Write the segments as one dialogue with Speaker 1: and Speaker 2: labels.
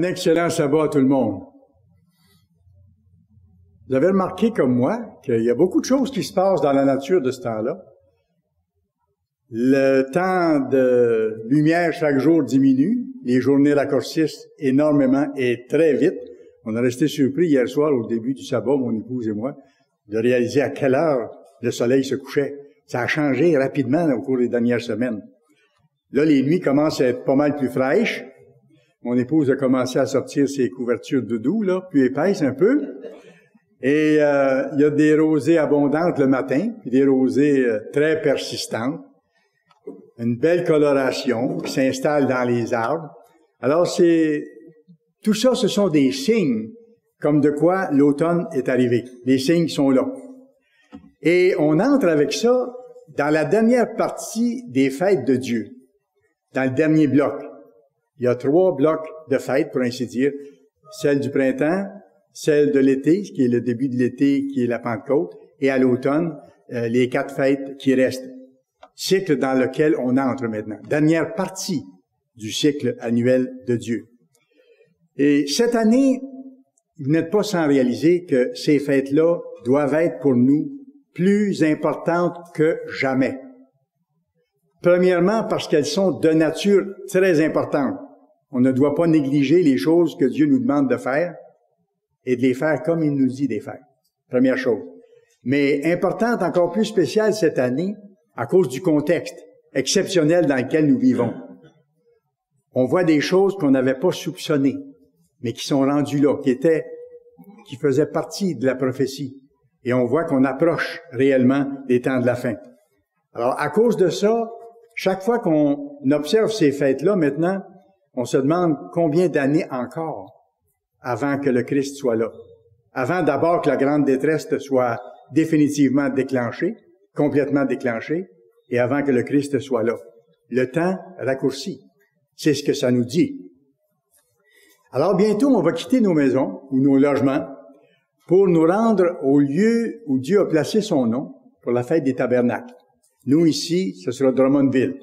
Speaker 1: Un excellent sabbat à tout le monde. Vous avez remarqué comme moi qu'il y a beaucoup de choses qui se passent dans la nature de ce temps-là. Le temps de lumière chaque jour diminue, les journées raccourcissent énormément et très vite. On a resté surpris hier soir au début du sabbat, mon épouse et moi, de réaliser à quelle heure le soleil se couchait. Ça a changé rapidement au cours des dernières semaines. Là, les nuits commencent à être pas mal plus fraîches. Mon épouse a commencé à sortir ses couvertures de doudou, là, plus épaisses un peu. Et il y a des rosées abondantes le matin, puis des rosées très persistantes. Une belle coloration qui s'installe dans les arbres. Alors, tout ça, ce sont des signes comme de quoi l'automne est arrivé. Les signes sont là. Et on entre avec ça dans la dernière partie des fêtes de Dieu, dans le dernier bloc. Il y a 3 blocs de fêtes, pour ainsi dire. Celle du printemps, celle de l'été, qui est le début de l'été, qui est la Pentecôte, et à l'automne, les 4 fêtes qui restent. Cycle dans lequel on entre maintenant. Dernière partie du cycle annuel de Dieu. Et cette année, vous n'êtes pas sans réaliser que ces fêtes-là doivent être pour nous plus importantes que jamais. Premièrement, parce qu'elles sont de nature très importante. On ne doit pas négliger les choses que Dieu nous demande de faire et de les faire comme il nous dit de les faire. Première chose. Mais importante, encore plus spéciale cette année, à cause du contexte exceptionnel dans lequel nous vivons. On voit des choses qu'on n'avait pas soupçonnées, mais qui sont rendues là, qui faisaient partie de la prophétie. Et on voit qu'on approche réellement des temps de la fin. Alors, à cause de ça, chaque fois qu'on observe ces fêtes-là, maintenant, on se demande combien d'années encore avant que le Christ soit là. Avant d'abord que la grande détresse soit définitivement déclenchée, complètement déclenchée, et avant que le Christ soit là. Le temps raccourci. C'est ce que ça nous dit. Alors bientôt, on va quitter nos maisons ou nos logements pour nous rendre au lieu où Dieu a placé son nom pour la fête des tabernacles. Nous, ici, ce sera Drummondville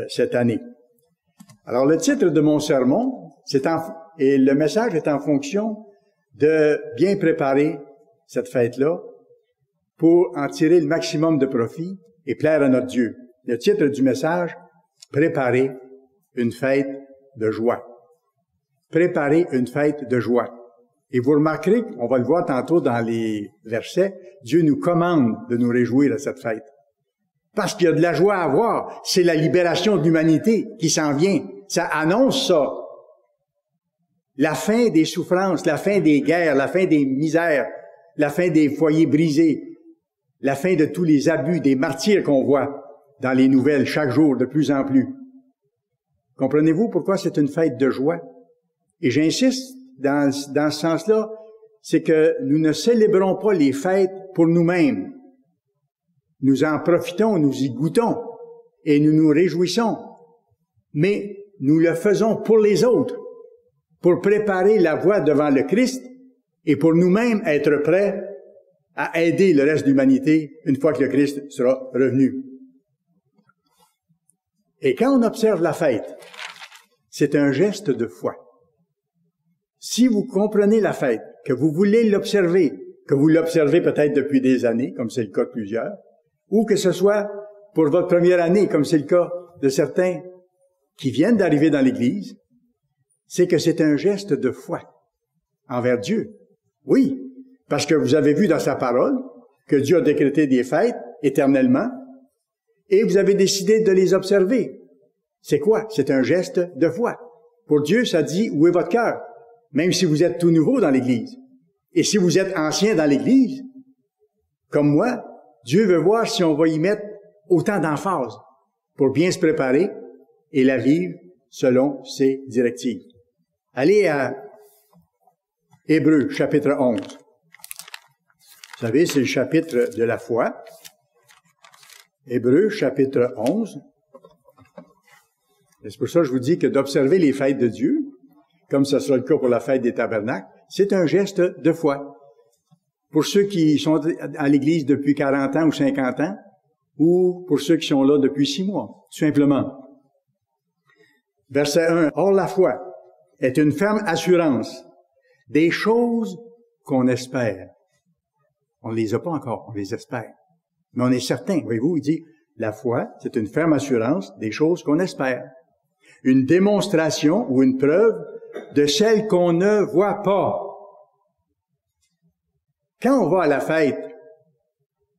Speaker 1: cette année. Alors, le titre de mon sermon, et le message est en fonction de bien préparer cette fête-là pour en tirer le maximum de profit et plaire à notre Dieu. Le titre du message, préparer une fête de joie. Préparer une fête de joie. Et vous remarquerez, on va le voir tantôt dans les versets, Dieu nous commande de nous réjouir à cette fête. Parce qu'il y a de la joie à avoir. C'est la libération de l'humanité qui s'en vient. Ça annonce ça. La fin des souffrances, la fin des guerres, la fin des misères, la fin des foyers brisés, la fin de tous les abus, des martyrs qu'on voit dans les nouvelles chaque jour de plus en plus. Comprenez-vous pourquoi c'est une fête de joie? Et j'insiste dans ce sens-là, c'est que nous ne célébrons pas les fêtes pour nous-mêmes. Nous en profitons, nous y goûtons et nous nous réjouissons. Mais nous le faisons pour les autres, pour préparer la voie devant le Christ et pour nous-mêmes être prêts à aider le reste de l'humanité une fois que le Christ sera revenu. Et quand on observe la fête, c'est un geste de foi. Si vous comprenez la fête, que vous voulez l'observer, que vous l'observez peut-être depuis des années, comme c'est le cas de plusieurs, ou que ce soit pour votre première année, comme c'est le cas de certains qui viennent d'arriver dans l'Église, c'est que c'est un geste de foi envers Dieu. Oui, parce que vous avez vu dans sa parole que Dieu a décrété des fêtes éternellement et vous avez décidé de les observer. C'est quoi? C'est un geste de foi. Pour Dieu, ça dit, où est votre cœur? Même si vous êtes tout nouveau dans l'Église. Et si vous êtes ancien dans l'Église, comme moi, Dieu veut voir si on va y mettre autant d'emphase pour bien se préparer et la vivre selon ses directives. Allez à Hébreux, chapitre 11. Vous savez, c'est le chapitre de la foi. Hébreux, chapitre 11. Et c'est pour ça que je vous dis que d'observer les fêtes de Dieu, comme ce sera le cas pour la fête des tabernacles, c'est un geste de foi. Pour ceux qui sont à l'Église depuis 40 ans ou 50 ans, ou pour ceux qui sont là depuis 6 mois, tout simplement. Verset 1. Or la foi, est une ferme assurance des choses qu'on espère. On ne les a pas encore, on les espère. Mais on est certain, voyez-vous, il dit, la foi, c'est une ferme assurance des choses qu'on espère. Une démonstration ou une preuve de celles qu'on ne voit pas. Quand on va à la fête,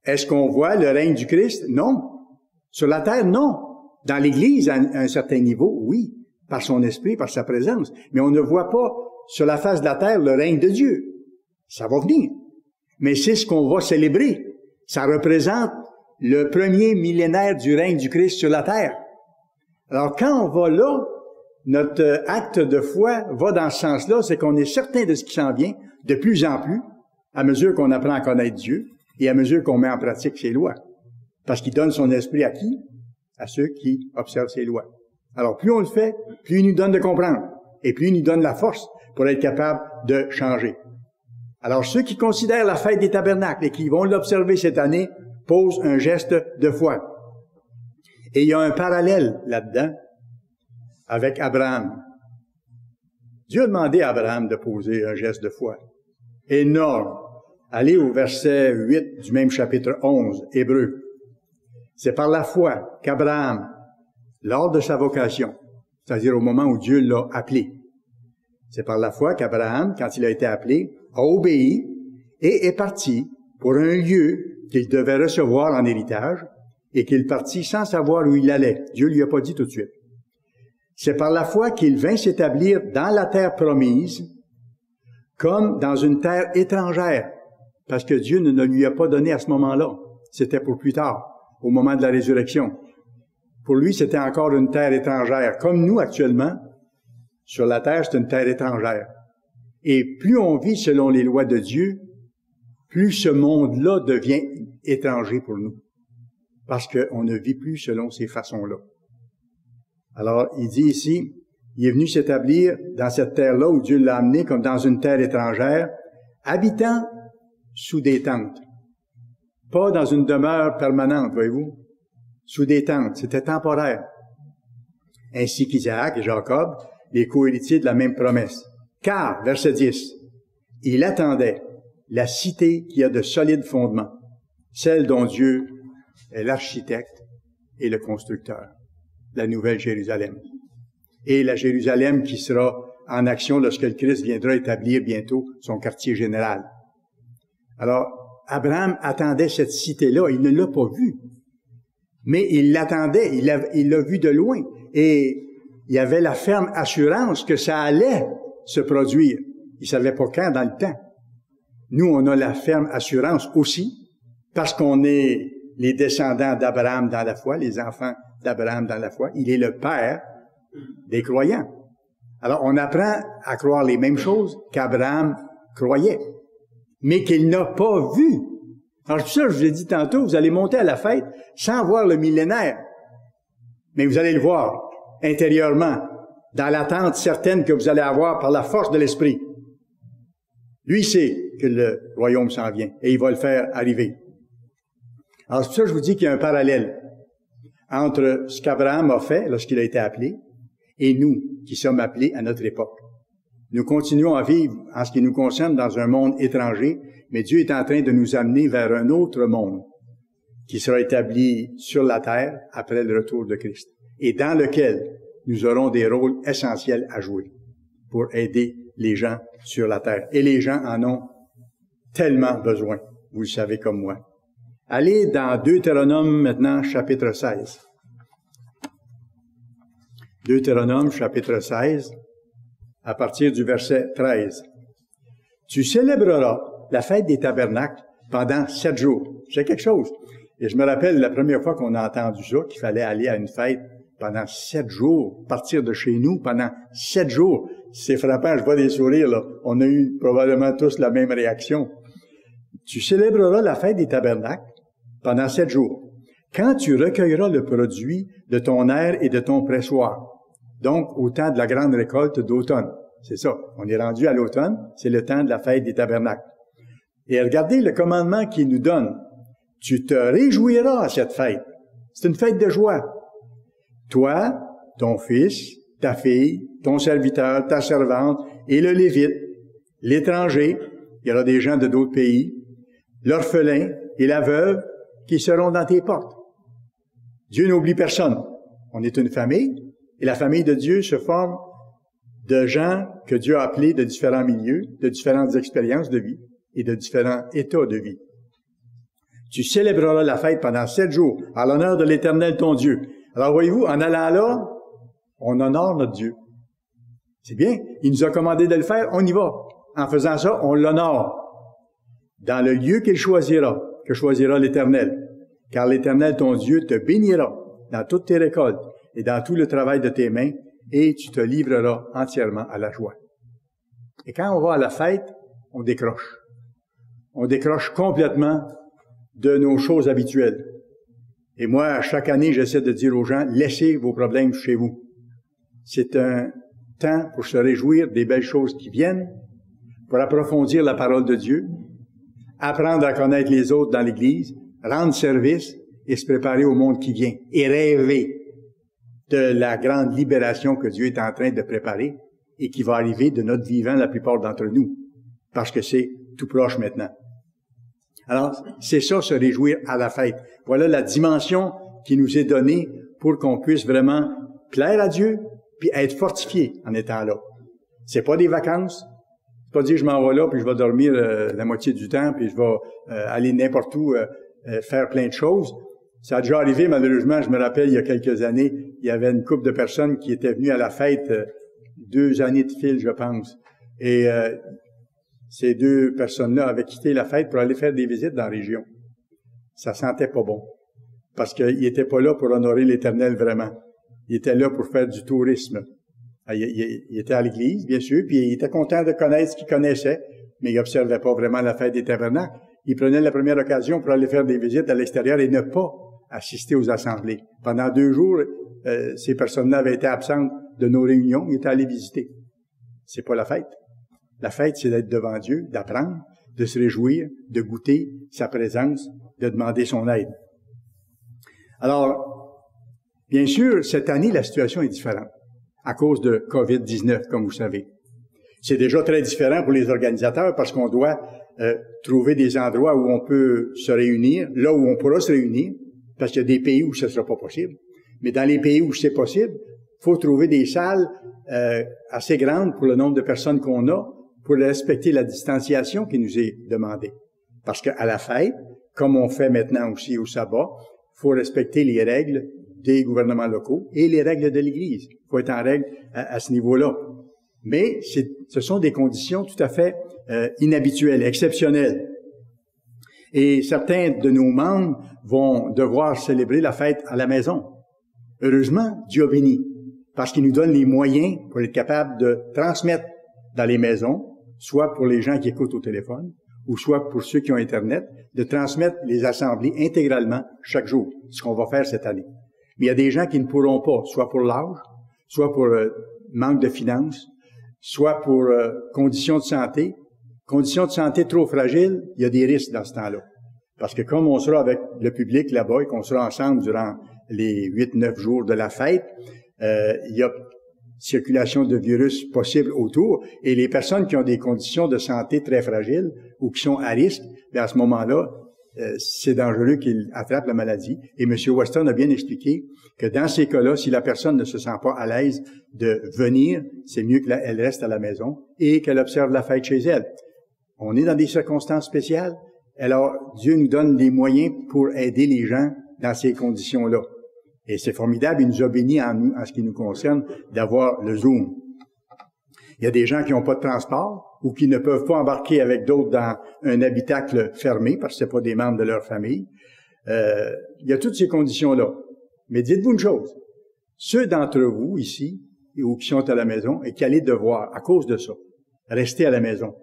Speaker 1: est-ce qu'on voit le règne du Christ? Non. Sur la terre, non. Dans l'Église, à un certain niveau, oui, par son esprit, par sa présence. Mais on ne voit pas sur la face de la terre le règne de Dieu. Ça va venir. Mais c'est ce qu'on va célébrer. Ça représente le premier millénaire du règne du Christ sur la terre. Alors, quand on va là, notre acte de foi va dans ce sens-là, c'est qu'on est certain de ce qui s'en vient de plus en plus, à mesure qu'on apprend à connaître Dieu et à mesure qu'on met en pratique ses lois. Parce qu'il donne son esprit à qui? À ceux qui observent ses lois. Alors, plus on le fait, plus il nous donne de comprendre et plus il nous donne la force pour être capable de changer. Alors, ceux qui considèrent la fête des tabernacles et qui vont l'observer cette année posent un geste de foi. Et il y a un parallèle là-dedans avec Abraham. Dieu a demandé à Abraham de poser un geste de foi. Énorme. Allez au verset 8 du même chapitre 11, Hébreux. C'est par la foi qu'Abraham, lors de sa vocation, c'est-à-dire au moment où Dieu l'a appelé, c'est par la foi qu'Abraham, quand il a été appelé, a obéi et est parti pour un lieu qu'il devait recevoir en héritage et qu'il partit sans savoir où il allait. Dieu lui a pas dit tout de suite. C'est par la foi qu'il vint s'établir dans la terre promise comme dans une terre étrangère, parce que Dieu ne lui a pas donné à ce moment-là. C'était pour plus tard, au moment de la résurrection. Pour lui, c'était encore une terre étrangère. Comme nous, actuellement, sur la terre, c'est une terre étrangère. Et plus on vit selon les lois de Dieu, plus ce monde-là devient étranger pour nous. Parce qu'on ne vit plus selon ces façons-là. Alors, il dit ici, il est venu s'établir dans cette terre-là où Dieu l'a amené comme dans une terre étrangère, habitant sous des tentes. Pas dans une demeure permanente, voyez-vous. Sous des tentes, c'était temporaire. Ainsi qu'Isaac et Jacob, les co-héritiers de la même promesse. Car, verset 10, il attendait la cité qui a de solides fondements, celle dont Dieu est l'architecte et le constructeur, la nouvelle Jérusalem. Et la Jérusalem qui sera en action lorsque le Christ viendra établir bientôt son quartier général. Alors, Abraham attendait cette cité-là, il ne l'a pas vue. Mais il l'attendait, il l'a vue de loin. Et il y avait la ferme assurance que ça allait se produire. Il savait pas quand dans le temps. Nous, on a la ferme assurance aussi, parce qu'on est les descendants d'Abraham dans la foi, les enfants d'Abraham dans la foi. Il est le père des croyants. Alors, on apprend à croire les mêmes choses qu'Abraham croyait, mais qu'il n'a pas vu. Alors, c'est pour ça que je vous l'ai dit tantôt, vous allez monter à la fête sans voir le millénaire, mais vous allez le voir intérieurement, dans l'attente certaine que vous allez avoir par la force de l'Esprit. Lui sait que le royaume s'en vient et il va le faire arriver. Alors, c'est pour ça que je vous dis qu'il y a un parallèle entre ce qu'Abraham a fait lorsqu'il a été appelé et nous qui sommes appelés à notre époque. Nous continuons à vivre, en ce qui nous concerne, dans un monde étranger, mais Dieu est en train de nous amener vers un autre monde qui sera établi sur la terre après le retour de Christ et dans lequel nous aurons des rôles essentiels à jouer pour aider les gens sur la terre. Et les gens en ont tellement besoin, vous le savez comme moi. Allez dans Deutéronome maintenant, chapitre 16. Deutéronome, chapitre 16, à partir du verset 13. Tu célébreras la fête des tabernacles pendant 7 jours. C'est quelque chose. Et je me rappelle la première fois qu'on a entendu ça, qu'il fallait aller à une fête pendant 7 jours, partir de chez nous pendant 7 jours. C'est frappant, je vois des sourires, là. On a eu probablement tous la même réaction. Tu célébreras la fête des tabernacles pendant 7 jours, quand tu recueilleras le produit de ton aire et de ton pressoir. Donc, au temps de la grande récolte d'automne. C'est ça. On est rendu à l'automne, c'est le temps de la fête des tabernacles. Et regardez le commandement qu'il nous donne. Tu te réjouiras à cette fête. C'est une fête de joie. Toi, ton fils, ta fille, ton serviteur, ta servante, et le Lévite, l'étranger, il y aura des gens de d'autres pays, l'orphelin et la veuve qui seront dans tes portes. Dieu n'oublie personne. On est une famille, et la famille de Dieu se forme de gens que Dieu a appelés de différents milieux, de différentes expériences de vie et de différents états de vie. Tu célébreras la fête pendant 7 jours à l'honneur de l'Éternel ton Dieu. Alors voyez-vous, en allant là, on honore notre Dieu. C'est bien, il nous a commandé de le faire, on y va. En faisant ça, on l'honore. Dans le lieu qu'il choisira, que choisira l'Éternel. Car l'Éternel ton Dieu te bénira dans toutes tes récoltes et dans tout le travail de tes mains, et tu te livreras entièrement à la joie. Et quand on va à la fête, on décroche. On décroche complètement de nos choses habituelles. Et moi, chaque année, j'essaie de dire aux gens, laissez vos problèmes chez vous. C'est un temps pour se réjouir des belles choses qui viennent, pour approfondir la parole de Dieu, apprendre à connaître les autres dans l'Église, rendre service et se préparer au monde qui vient et rêver de la grande libération que Dieu est en train de préparer et qui va arriver de notre vivant la plupart d'entre nous, parce que c'est tout proche maintenant. Alors, c'est ça, se réjouir à la fête. Voilà la dimension qui nous est donnée pour qu'on puisse vraiment plaire à Dieu puis être fortifié en étant là. C'est pas des vacances. C'est pas dire je m'en vais là puis je vais dormir la moitié du temps puis je vais aller n'importe où faire plein de choses. Ça a déjà arrivé, malheureusement, je me rappelle, il y a quelques années, il y avait une couple de personnes qui étaient venues à la fête 2 années de fil, je pense. Et ces 2 personnes-là avaient quitté la fête pour aller faire des visites dans la région. Ça sentait pas bon. Parce qu'ils étaient pas là pour honorer l'Éternel vraiment. Ils étaient là pour faire du tourisme. Ils étaient à l'église, bien sûr, puis ils étaient contents de connaître ce qu'ils connaissaient, mais ils n'observaient pas vraiment la fête des tabernacles. Ils prenaient la première occasion pour aller faire des visites à l'extérieur et ne pas assister aux assemblées. Pendant 2 jours, ces personnes-là avaient été absentes de nos réunions, ils étaient allés visiter. C'est pas la fête. La fête, c'est d'être devant Dieu, d'apprendre, de se réjouir, de goûter sa présence, de demander son aide. Alors, bien sûr, cette année, la situation est différente à cause de COVID-19, comme vous savez. C'est déjà très différent pour les organisateurs parce qu'on doit trouver des endroits où on peut se réunir, là où on pourra se réunir, parce qu'il y a des pays où ce ne sera pas possible. Mais dans les pays où c'est possible, il faut trouver des salles assez grandes pour le nombre de personnes qu'on a, pour respecter la distanciation qui nous est demandée. Parce qu'à la fête, comme on fait maintenant aussi au sabbat, il faut respecter les règles des gouvernements locaux et les règles de l'Église. Il faut être en règle à ce niveau-là. Mais ce sont des conditions tout à fait inhabituelles, exceptionnelles. Et certains de nos membres vont devoir célébrer la fête à la maison. Heureusement, Dieu a béni, parce qu'il nous donne les moyens pour être capable de transmettre dans les maisons, soit pour les gens qui écoutent au téléphone, ou soit pour ceux qui ont Internet, de transmettre les assemblées intégralement chaque jour, ce qu'on va faire cette année. Mais il y a des gens qui ne pourront pas, soit pour l'âge, soit pour manque de finances, soit pour conditions de santé. Conditions de santé trop fragiles, il y a des risques dans ce temps-là. Parce que comme on sera avec le public là-bas et qu'on sera ensemble durant les 8-9 jours de la fête, il y a circulation de virus possible autour, et les personnes qui ont des conditions de santé très fragiles ou qui sont à risque, bien à ce moment-là, c'est dangereux qu'ils attrapent la maladie. Et M. Weston a bien expliqué que dans ces cas-là, si la personne ne se sent pas à l'aise de venir, c'est mieux qu'elle reste à la maison et qu'elle observe la fête chez elle. On est dans des circonstances spéciales. Alors, Dieu nous donne les moyens pour aider les gens dans ces conditions-là. Et c'est formidable, il nous a bénis en ce qui nous concerne d'avoir le Zoom. Il y a des gens qui n'ont pas de transport ou qui ne peuvent pas embarquer avec d'autres dans un habitacle fermé parce que c'est pas des membres de leur famille. Il y a toutes ces conditions-là. Mais dites-vous une chose, ceux d'entre vous ici ou qui sont à la maison et qui allez devoir, à cause de ça, rester à la maison,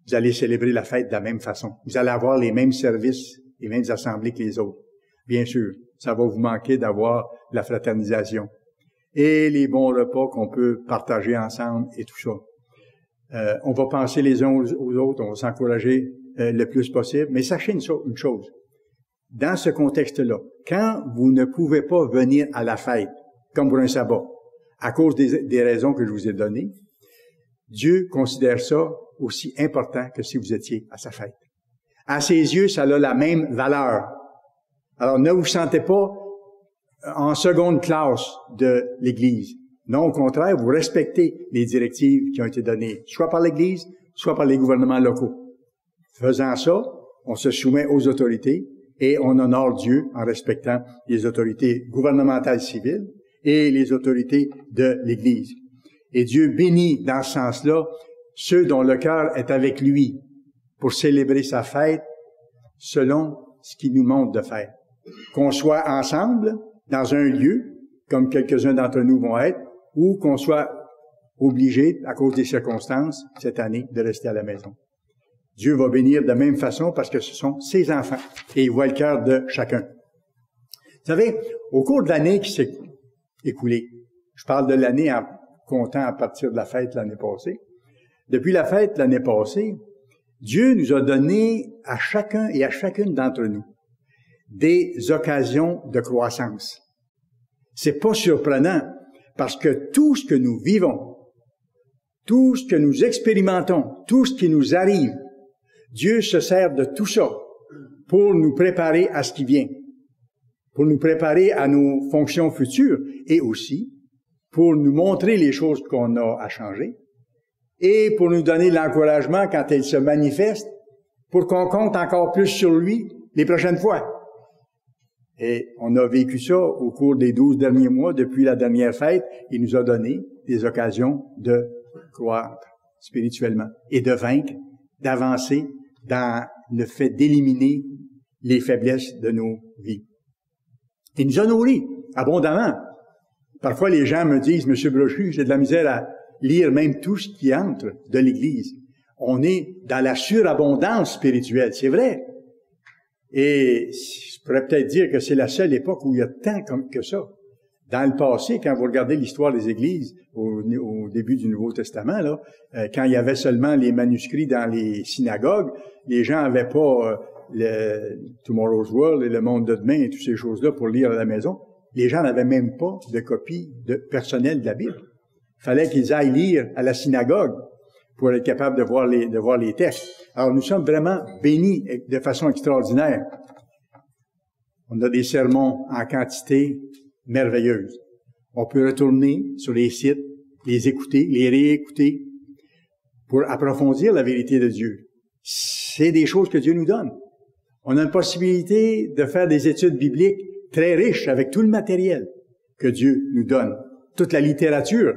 Speaker 1: vous allez célébrer la fête de la même façon. Vous allez avoir les mêmes services, les mêmes assemblées que les autres. Bien sûr, ça va vous manquer d'avoir la fraternisation et les bons repas qu'on peut partager ensemble et tout ça. On va penser les uns aux autres, on va s'encourager le plus possible. Mais sachez une chose, dans ce contexte-là, quand vous ne pouvez pas venir à la fête, comme pour un sabbat, à cause des raisons que je vous ai données, Dieu considère ça aussi important que si vous étiez à sa fête. À ses yeux, ça a la même valeur. Alors, ne vous sentez pas en seconde classe de l'Église. Non, au contraire, vous respectez les directives qui ont été données, soit par l'Église, soit par les gouvernements locaux. Faisant ça, on se soumet aux autorités et on honore Dieu en respectant les autorités gouvernementales civiles et les autorités de l'Église. Et Dieu bénit dans ce sens-là ceux dont le cœur est avec lui pour célébrer sa fête selon ce qu'il nous montre de faire. Qu'on soit ensemble dans un lieu, comme quelques-uns d'entre nous vont être, ou qu'on soit obligé, à cause des circonstances, cette année, de rester à la maison. Dieu va bénir de la même façon parce que ce sont ses enfants et il voit le cœur de chacun. Vous savez, au cours de l'année qui s'est écoulée, je parle de l'année en comptant à partir de la fête l'année passée. Depuis la fête l'année passée, Dieu nous a donné à chacun et à chacune d'entre nous des occasions de croissance. C'est pas surprenant parce que tout ce que nous vivons, tout ce que nous expérimentons, tout ce qui nous arrive, Dieu se sert de tout ça pour nous préparer à ce qui vient, pour nous préparer à nos fonctions futures et aussi pour nous montrer les choses qu'on a à changer et pour nous donner l'encouragement quand elles se manifestent pour qu'on compte encore plus sur lui les prochaines fois. Et on a vécu ça au cours des 12 derniers mois, depuis la dernière fête. Il nous a donné des occasions de croître spirituellement et de vaincre, d'avancer dans le fait d'éliminer les faiblesses de nos vies. Il nous a nourris abondamment. Parfois, les gens me disent, « Monsieur Brochu, j'ai de la misère à lire même tout ce qui entre de l'Église. » On est dans la surabondance spirituelle, c'est vrai. Et je pourrais peut-être dire que c'est la seule époque où il y a tant que ça. Dans le passé, quand vous regardez l'histoire des églises au début du Nouveau Testament, là, quand il y avait seulement les manuscrits dans les synagogues, les gens n'avaient pas le Tomorrow's World et le Monde de demain et toutes ces choses-là pour lire à la maison. Les gens n'avaient même pas de copie personnelle de la Bible. Il fallait qu'ils aillent lire à la synagogue pour être capables de voir les textes. Alors, nous sommes vraiment bénis de façon extraordinaire. On a des sermons en quantité merveilleuse. On peut retourner sur les sites, les écouter, les réécouter pour approfondir la vérité de Dieu. C'est des choses que Dieu nous donne. On a une possibilité de faire des études bibliques très riches avec tout le matériel que Dieu nous donne, toute la littérature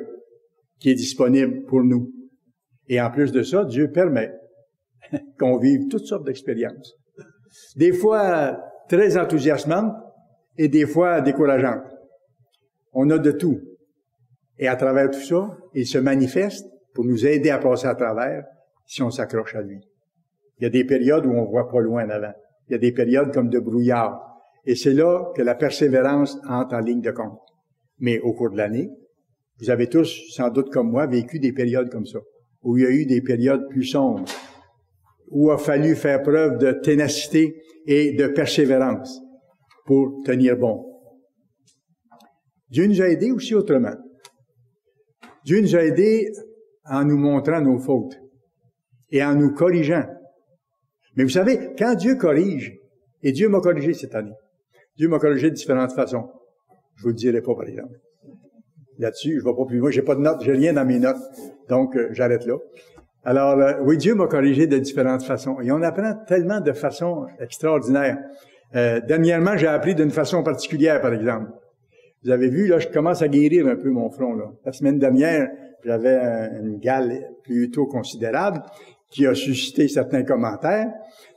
Speaker 1: qui est disponible pour nous. Et en plus de ça, Dieu permet qu'on vive toutes sortes d'expériences. Des fois très enthousiasmantes et des fois décourageantes. On a de tout. Et à travers tout ça, il se manifeste pour nous aider à passer à travers si on s'accroche à lui. Il y a des périodes où on voit pas loin en avant. Il y a des périodes comme de brouillard. Et c'est là que la persévérance entre en ligne de compte. Mais au cours de l'année, vous avez tous, sans doute comme moi, vécu des périodes comme ça, où il y a eu des périodes plus sombres, où il a fallu faire preuve de ténacité et de persévérance pour tenir bon. Dieu nous a aidés aussi autrement. Dieu nous a aidés en nous montrant nos fautes et en nous corrigeant. Mais vous savez, quand Dieu corrige, et Dieu m'a corrigé cette année, Dieu m'a corrigé de différentes façons. Je vous le dirai pas, par exemple. Là-dessus, je vais pas plus loin. J'ai pas de notes, j'ai rien dans mes notes. Donc, j'arrête là. Alors, oui, Dieu m'a corrigé de différentes façons. Et on apprend tellement de façons extraordinaires. Dernièrement, j'ai appris d'une façon particulière, par exemple. Vous avez vu, là, je commence à guérir un peu mon front, là. La semaine dernière, j'avais une gale plutôt considérable qui a suscité certains commentaires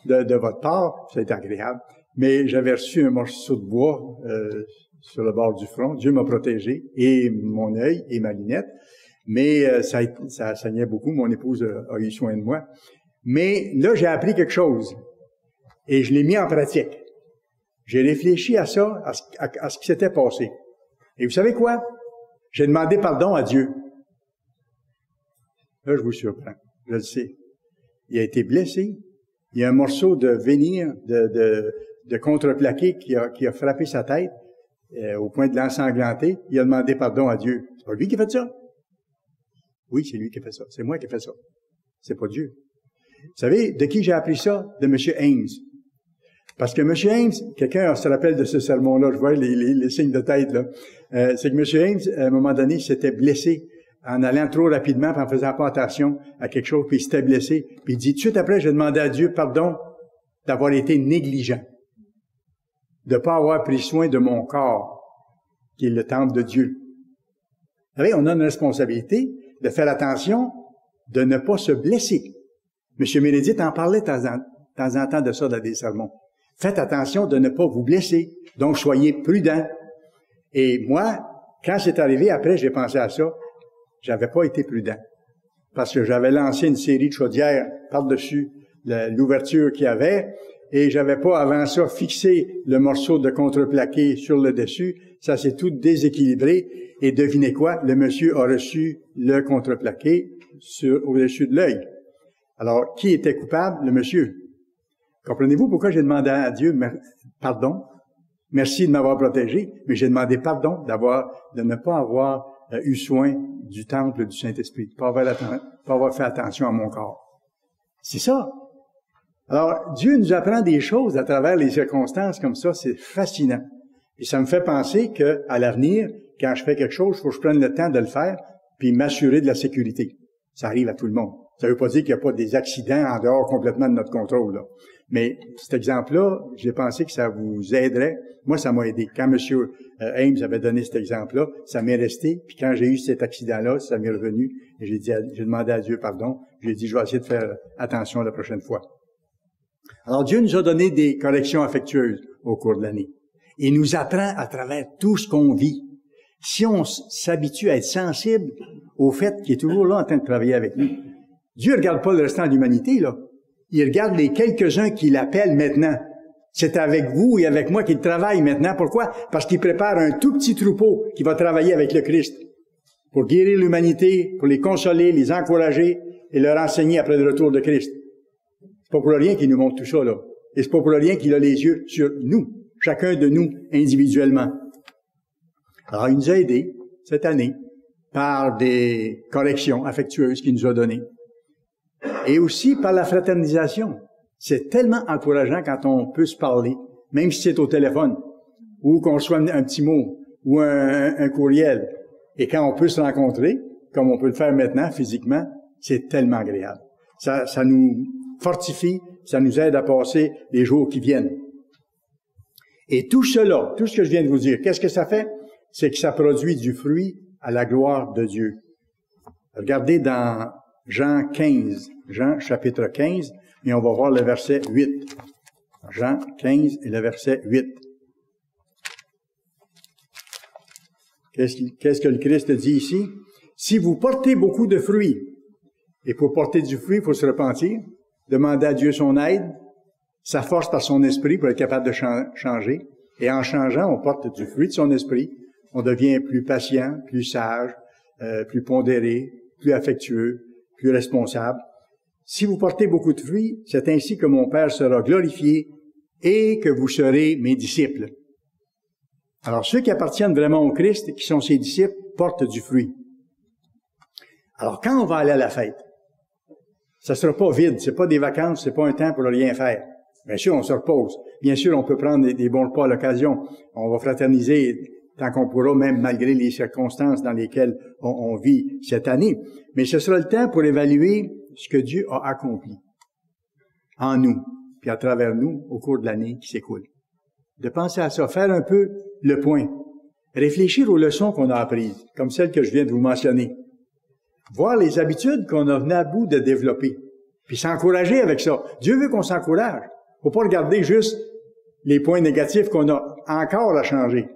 Speaker 1: de votre part. Ça a été agréable. Mais j'avais reçu un morceau de bois sur le bord du front. Dieu m'a protégé, et mon œil et ma lunette. Mais ça saignait beaucoup. Mon épouse a eu soin de moi. Mais là, j'ai appris quelque chose. Et je l'ai mis en pratique. J'ai réfléchi à ça, à ce qui s'était passé. Et vous savez quoi? J'ai demandé pardon à Dieu. Là, je vous surprends. Je le sais. Il a été blessé. Il y a un morceau de vénir, de contreplaqué qui a frappé sa tête au point de l'ensanglanter. Il a demandé pardon à Dieu. C'est pas lui qui a fait ça. Oui, c'est lui qui a fait ça. C'est moi qui ai fait ça. C'est pas Dieu. Vous savez, de qui j'ai appris ça? De M. Ames. Parce que M. Ames, quelqu'un se rappelle de ce sermon-là, je vois les signes de tête, là. C'est que M. Ames, à un moment donné, s'était blessé en allant trop rapidement, puis en faisant pas attention à quelque chose, puis il s'était blessé. Puis il dit, tout de suite après, j'ai demandé à Dieu pardon d'avoir été négligent, de pas avoir pris soin de mon corps, qui est le temple de Dieu. Vous savez, on a une responsabilité de faire attention, de ne pas se blesser. M. Ménédite en parlait de temps en temps de ça dans des sermons. Faites attention de ne pas vous blesser. Donc, soyez prudents. Et moi, quand c'est arrivé, après, j'ai pensé à ça, j'avais pas été prudent. Parce que j'avais lancé une série de chaudières par-dessus l'ouverture qu'il y avait, et j'avais pas, avant ça, fixé le morceau de contreplaqué sur le dessus. Ça s'est tout déséquilibré. Et devinez quoi? Le monsieur a reçu le contreplaqué au-dessus de l'œil. Alors, qui était coupable? Le monsieur. Comprenez-vous pourquoi j'ai demandé à Dieu pardon? Merci de m'avoir protégé, mais j'ai demandé pardon de ne pas avoir eu soin du temple du Saint-Esprit, de pas avoir fait attention à mon corps. C'est ça. Alors, Dieu nous apprend des choses à travers les circonstances comme ça, c'est fascinant. Et ça me fait penser que, à l'avenir, quand je fais quelque chose, il faut que je prenne le temps de le faire, puis m'assurer de la sécurité. Ça arrive à tout le monde. Ça ne veut pas dire qu'il n'y a pas des accidents en dehors complètement de notre contrôle, là. Mais cet exemple-là, j'ai pensé que ça vous aiderait. Moi, ça m'a aidé. Quand M. Ames avait donné cet exemple-là, ça m'est resté. Puis quand j'ai eu cet accident-là, ça m'est revenu. Et j'ai demandé à Dieu pardon. J'ai dit, je vais essayer de faire attention la prochaine fois. Alors, Dieu nous a donné des corrections affectueuses au cours de l'année. Il nous apprend à travers tout ce qu'on vit. Si on s'habitue à être sensible au fait qu'il est toujours là en train de travailler avec nous. Dieu ne regarde pas le restant de l'humanité, là. Il regarde les quelques-uns qui l'appellent maintenant. C'est avec vous et avec moi qu'il travaille maintenant. Pourquoi? Parce qu'il prépare un tout petit troupeau qui va travailler avec le Christ pour guérir l'humanité, pour les consoler, les encourager et leur enseigner après le retour de Christ. C'est pas pour rien qu'il nous montre tout ça, là. Et c'est pas pour rien qu'il a les yeux sur nous, chacun de nous individuellement. Alors, il nous a aidés cette année par des corrections affectueuses qu'il nous a données. Et aussi par la fraternisation. C'est tellement encourageant quand on peut se parler, même si c'est au téléphone, ou qu'on reçoit un petit mot, ou un courriel. Et quand on peut se rencontrer, comme on peut le faire maintenant physiquement, c'est tellement agréable. Ça nous fortifie, ça nous aide à passer les jours qui viennent. Et tout cela, tout ce que je viens de vous dire, qu'est-ce que ça fait? C'est que ça produit du fruit à la gloire de Dieu. Regardez dans Jean 15, Jean chapitre 15, et on va voir le verset 8. Jean 15 et le verset 8. Qu'est-ce que le Christ dit ici? Si vous portez beaucoup de fruits, et pour porter du fruit, il faut se repentir, demander à Dieu son aide, sa force par son esprit pour être capable de changer, et en changeant, on porte du fruit de son esprit, on devient plus patient, plus sage, plus pondéré, plus affectueux, plus responsable. Si vous portez beaucoup de fruits, c'est ainsi que mon Père sera glorifié et que vous serez mes disciples. Alors, ceux qui appartiennent vraiment au Christ, qui sont ses disciples, portent du fruit. Alors, quand on va aller à la fête, ça sera pas vide, c'est pas des vacances, c'est pas un temps pour rien faire. Bien sûr, on se repose. Bien sûr, on peut prendre des bons repas à l'occasion. On va fraterniser tant qu'on pourra, même malgré les circonstances dans lesquelles on vit cette année. Mais ce sera le temps pour évaluer ce que Dieu a accompli en nous, puis à travers nous, au cours de l'année qui s'écoule. De penser à ça, faire un peu le point. Réfléchir aux leçons qu'on a apprises, comme celles que je viens de vous mentionner. Voir les habitudes qu'on a venu à bout de développer, puis s'encourager avec ça. Dieu veut qu'on s'encourage. Faut pas regarder juste les points négatifs qu'on a encore à changer.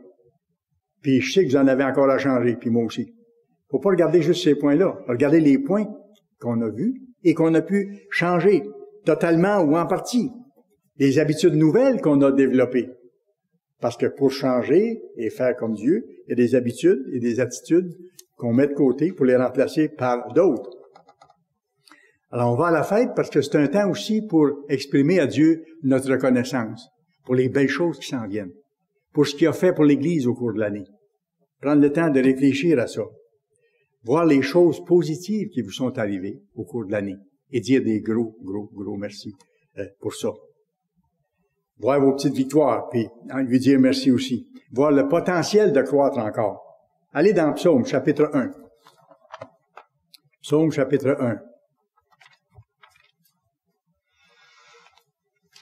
Speaker 1: Puis je sais que vous en avez encore à changer, puis moi aussi. Faut pas regarder juste ces points-là. Regardez les points qu'on a vus et qu'on a pu changer totalement ou en partie. Les habitudes nouvelles qu'on a développées. Parce que pour changer et faire comme Dieu, il y a des habitudes et des attitudes qu'on met de côté pour les remplacer par d'autres. Alors on va à la fête parce que c'est un temps aussi pour exprimer à Dieu notre reconnaissance pour les belles choses qui s'en viennent, pour ce qu'il a fait pour l'Église au cours de l'année. Prendre le temps de réfléchir à ça. voir les choses positives qui vous sont arrivées au cours de l'année et dire des gros merci pour ça. Voir vos petites victoires, puis lui dire merci aussi. Voir le potentiel de croître encore. Allez dans Psaume, chapitre 1. Psaume, chapitre 1.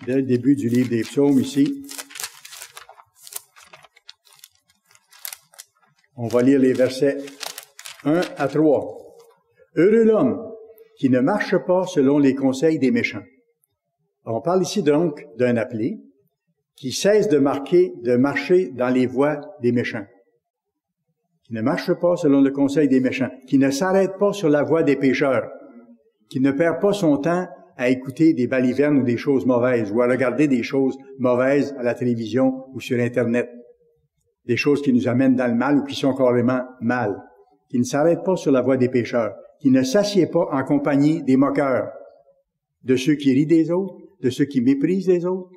Speaker 1: Dès le début du livre des Psaumes, ici, on va lire les versets 1 à 3. Heureux l'homme qui ne marche pas selon les conseils des méchants. On parle ici donc d'un appelé qui cesse de marcher dans les voies des méchants, qui ne marche pas selon le conseil des méchants, qui ne s'arrête pas sur la voie des pécheurs, qui ne perd pas son temps à écouter des balivernes ou des choses mauvaises, ou à regarder des choses mauvaises à la télévision ou sur Internet, des choses qui nous amènent dans le mal ou qui sont carrément mal, qui ne s'arrête pas sur la voie des pécheurs, qui ne s'assied pas en compagnie des moqueurs, de ceux qui rient des autres, de ceux qui méprisent les autres.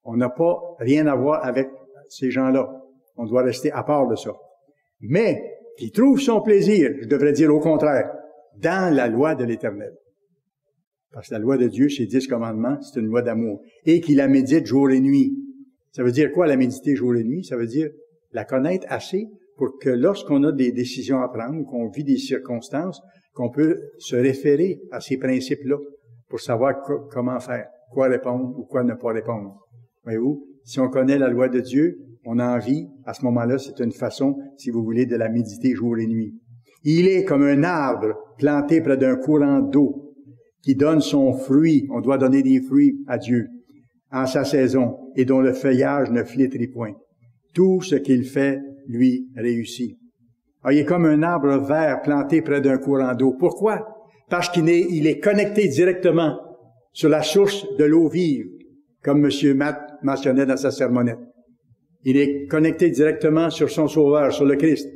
Speaker 1: On n'a pas rien à voir avec ces gens-là. On doit rester à part de ça. Mais qui trouve son plaisir, je devrais dire au contraire, dans la loi de l'Éternel. Parce que la loi de Dieu, c'est 10 commandements, c'est une loi d'amour. Et qui la médite jour et nuit. Ça veut dire quoi, la méditer jour et nuit? Ça veut dire la connaître assez pour que lorsqu'on a des décisions à prendre, qu'on vit des circonstances, qu'on peut se référer à ces principes-là pour savoir comment faire, quoi répondre ou quoi ne pas répondre. Voyez-vous, si on connaît la loi de Dieu, on a envie, à ce moment-là, c'est une façon, si vous voulez, de la méditer jour et nuit. Il est comme un arbre planté près d'un courant d'eau qui donne son fruit. On doit donner des fruits à Dieu en sa saison et dont le feuillage ne flétrit point. Tout ce qu'il fait, lui, réussit. Alors, il est comme un arbre vert planté près d'un courant d'eau. Pourquoi? Parce qu'il est connecté directement sur la source de l'eau vive, comme M. Matt mentionnait dans sa sermonnette. Il est connecté directement sur son Sauveur, sur le Christ,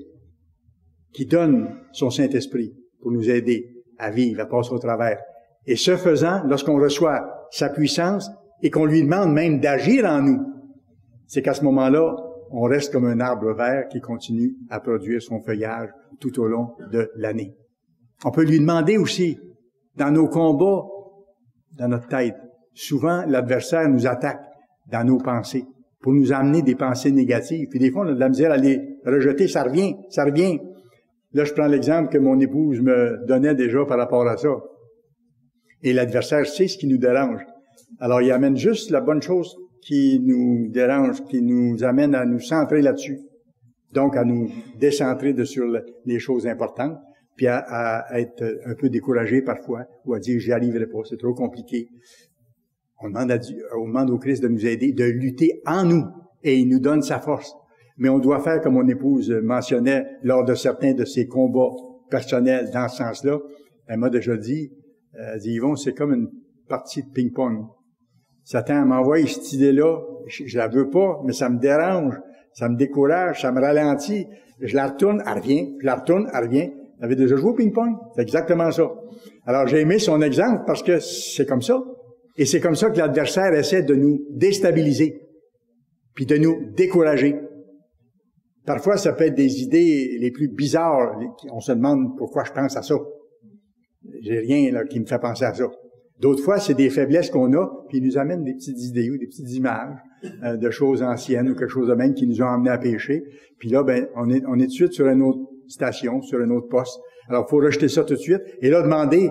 Speaker 1: qui donne son Saint-Esprit pour nous aider à vivre, à passer au travers. Et ce faisant, lorsqu'on reçoit sa puissance et qu'on lui demande même d'agir en nous, c'est qu'à ce moment-là, on reste comme un arbre vert qui continue à produire son feuillage tout au long de l'année. On peut lui demander aussi, dans nos combats, dans notre tête, souvent l'adversaire nous attaque dans nos pensées pour nous amener des pensées négatives. Puis des fois, on a de la misère à les rejeter, ça revient. Là, je prends l'exemple que mon épouse me donnait déjà par rapport à ça. Et l'adversaire sait ce qui nous dérange. Alors, il amène juste la bonne chose qui nous dérange, qui nous amène à nous centrer là-dessus. Donc, à nous décentrer sur les choses importantes, puis à être un peu découragé parfois, ou à dire, j'y arriverai pas, c'est trop compliqué. On demande au Christ de nous aider, de lutter en nous, et il nous donne sa force. Mais on doit faire, comme mon épouse mentionnait, lors de certains de ses combats personnels dans ce sens-là, elle m'a déjà dit, Yvon, c'est comme une partie de ping-pong. Satan m'envoie cette idée-là, je la veux pas, mais ça me dérange, ça me décourage, ça me ralentit. Je la retourne, elle revient, je la retourne, elle revient. Vous avez déjà joué au ping-pong? C'est exactement ça. Alors, j'ai aimé son exemple parce que c'est comme ça. Et c'est comme ça que l'adversaire essaie de nous déstabiliser, puis de nous décourager. Parfois, ça peut être des idées les plus bizarres. On se demande pourquoi je pense à ça. J'ai rien là qui me fait penser à ça. D'autres fois, c'est des faiblesses qu'on a, puis ils nous amènent des petites idées ou des petites images de choses anciennes ou quelque chose de même qui nous ont amenés à pécher. Puis là, ben, on est tout de suite sur une autre station, sur un autre poste. Alors, il faut rejeter ça tout de suite. Et là, demander,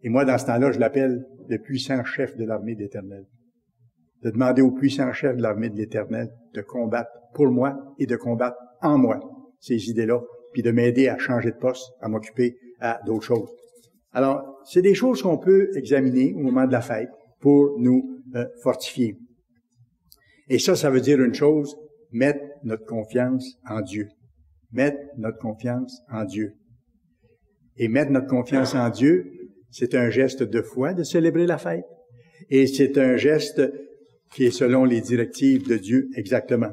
Speaker 1: et moi, dans ce temps-là, je l'appelle le puissant chef de l'armée de l'Éternel. De demander au puissant chef de l'armée de l'Éternel de combattre pour moi et de combattre en moi ces idées-là, puis de m'aider à changer de poste, à m'occuper à d'autres choses. Alors, c'est des choses qu'on peut examiner au moment de la fête pour nous fortifier. Et ça veut dire une chose, mettre notre confiance en Dieu. Mettre notre confiance en Dieu. Et mettre notre confiance en Dieu, c'est un geste de foi de célébrer la fête. Et c'est un geste qui est selon les directives de Dieu exactement.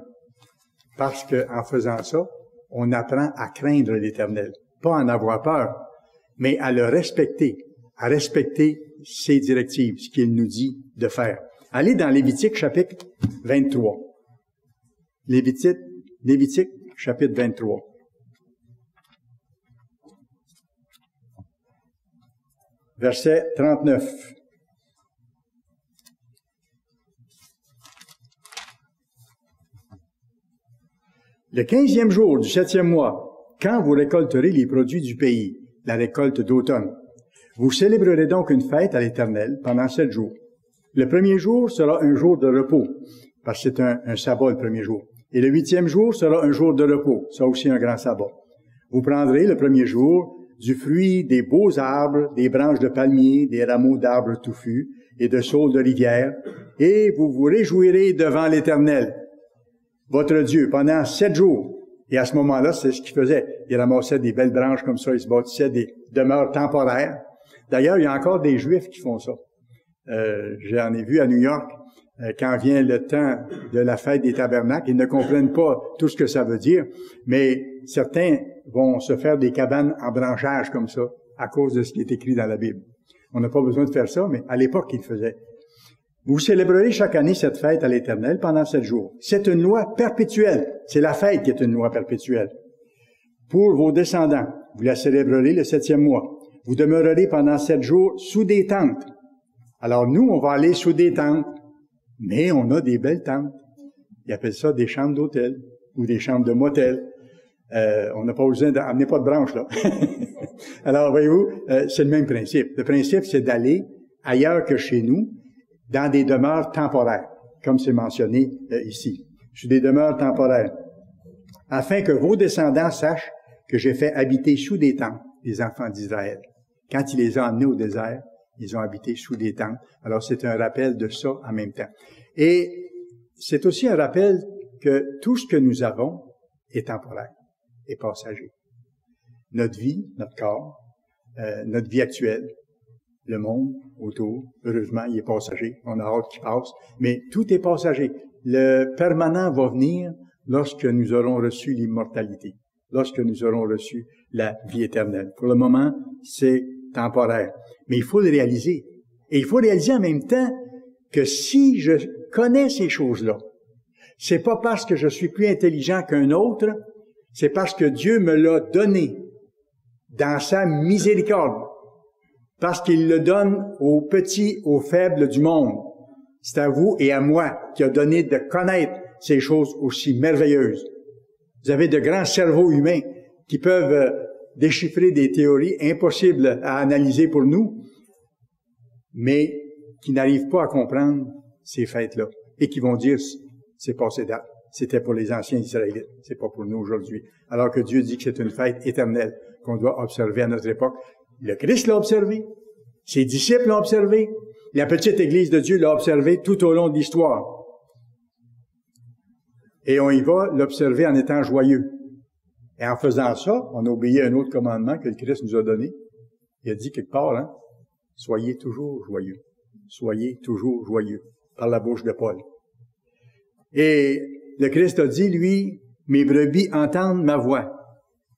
Speaker 1: Parce qu'en faisant ça, on apprend à craindre l'Éternel. Pas à en avoir peur, mais à le respecter, à respecter ses directives, ce qu'il nous dit de faire. Allez dans Lévitique chapitre 23. Lévitique chapitre 23. verset 39. Le 15e jour du 7e mois, quand vous récolterez les produits du pays, la récolte d'automne, vous célébrerez donc une fête à l'Éternel pendant 7 jours. Le premier jour sera un jour de repos, parce que c'est un sabbat le premier jour. Et le 8e jour sera un jour de repos, ça aussi un grand sabbat. Vous prendrez le premier jour du fruit des beaux arbres, des branches de palmiers, des rameaux d'arbres touffus et de saules de rivière, et vous vous réjouirez devant l'Éternel, votre Dieu, pendant 7 jours. Et à ce moment-là, c'est ce qu'il faisait. Il ramassait des belles branches comme ça, il se bâtissait des demeures temporaires. D'ailleurs, il y a encore des Juifs qui font ça. J'en ai vu à New York, quand vient le temps de la fête des tabernacles, ils ne comprennent pas tout ce que ça veut dire, mais certains vont se faire des cabanes en branchage comme ça, à cause de ce qui est écrit dans la Bible. On n'a pas besoin de faire ça, mais à l'époque, ils le faisaient. Vous célébrerez chaque année cette fête à l'Éternel pendant 7 jours. C'est une loi perpétuelle. C'est la fête qui est une loi perpétuelle. Pour vos descendants, vous la célébrerez le 7e mois. Vous demeurerez pendant 7 jours sous des tentes. Alors nous, on va aller sous des tentes, mais on a des belles tentes. Ils appellent ça des chambres d'hôtel ou des chambres de motel. On n'a pas besoin d'amener pas de branches, là. Alors, voyez-vous, c'est le même principe. Le principe, c'est d'aller ailleurs que chez nous, dans des demeures temporaires, comme c'est mentionné ici. Sur des demeures temporaires, afin que vos descendants sachent que j'ai fait habiter sous des tentes les enfants d'Israël. Quand il les a emmenés au désert, ils ont habité sous des tentes. Alors, c'est un rappel de ça en même temps. Et c'est aussi un rappel que tout ce que nous avons est temporaire et passager. Notre vie, notre corps, notre vie actuelle, le monde autour, heureusement, il est passager. On a hâte qu'il passe. Mais tout est passager. Le permanent va venir lorsque nous aurons reçu l'immortalité, lorsque nous aurons reçu la vie éternelle. Pour le moment, c'est temporaire. Mais il faut le réaliser. Et il faut réaliser en même temps que si je connais ces choses-là, c'est pas parce que je suis plus intelligent qu'un autre, c'est parce que Dieu me l'a donné dans sa miséricorde. Parce qu'il le donne aux petits, aux faibles du monde. C'est à vous et à moi qui a donné de connaître ces choses aussi merveilleuses. Vous avez de grands cerveaux humains qui peuvent déchiffrer des théories impossibles à analyser pour nous, mais qui n'arrivent pas à comprendre ces fêtes-là et qui vont dire c'est passé date. C'était pour les anciens Israélites, c'est pas pour nous aujourd'hui. Alors que Dieu dit que c'est une fête éternelle qu'on doit observer à notre époque. Le Christ l'a observé, ses disciples l'ont observé, la petite Église de Dieu l'a observé tout au long de l'histoire. Et on y va l'observer en étant joyeux. Et en faisant ça, on a obéi à un autre commandement que le Christ nous a donné. Il a dit quelque part, soyez toujours joyeux. Soyez toujours joyeux, par la bouche de Paul. Et le Christ a dit, lui, mes brebis entendent ma voix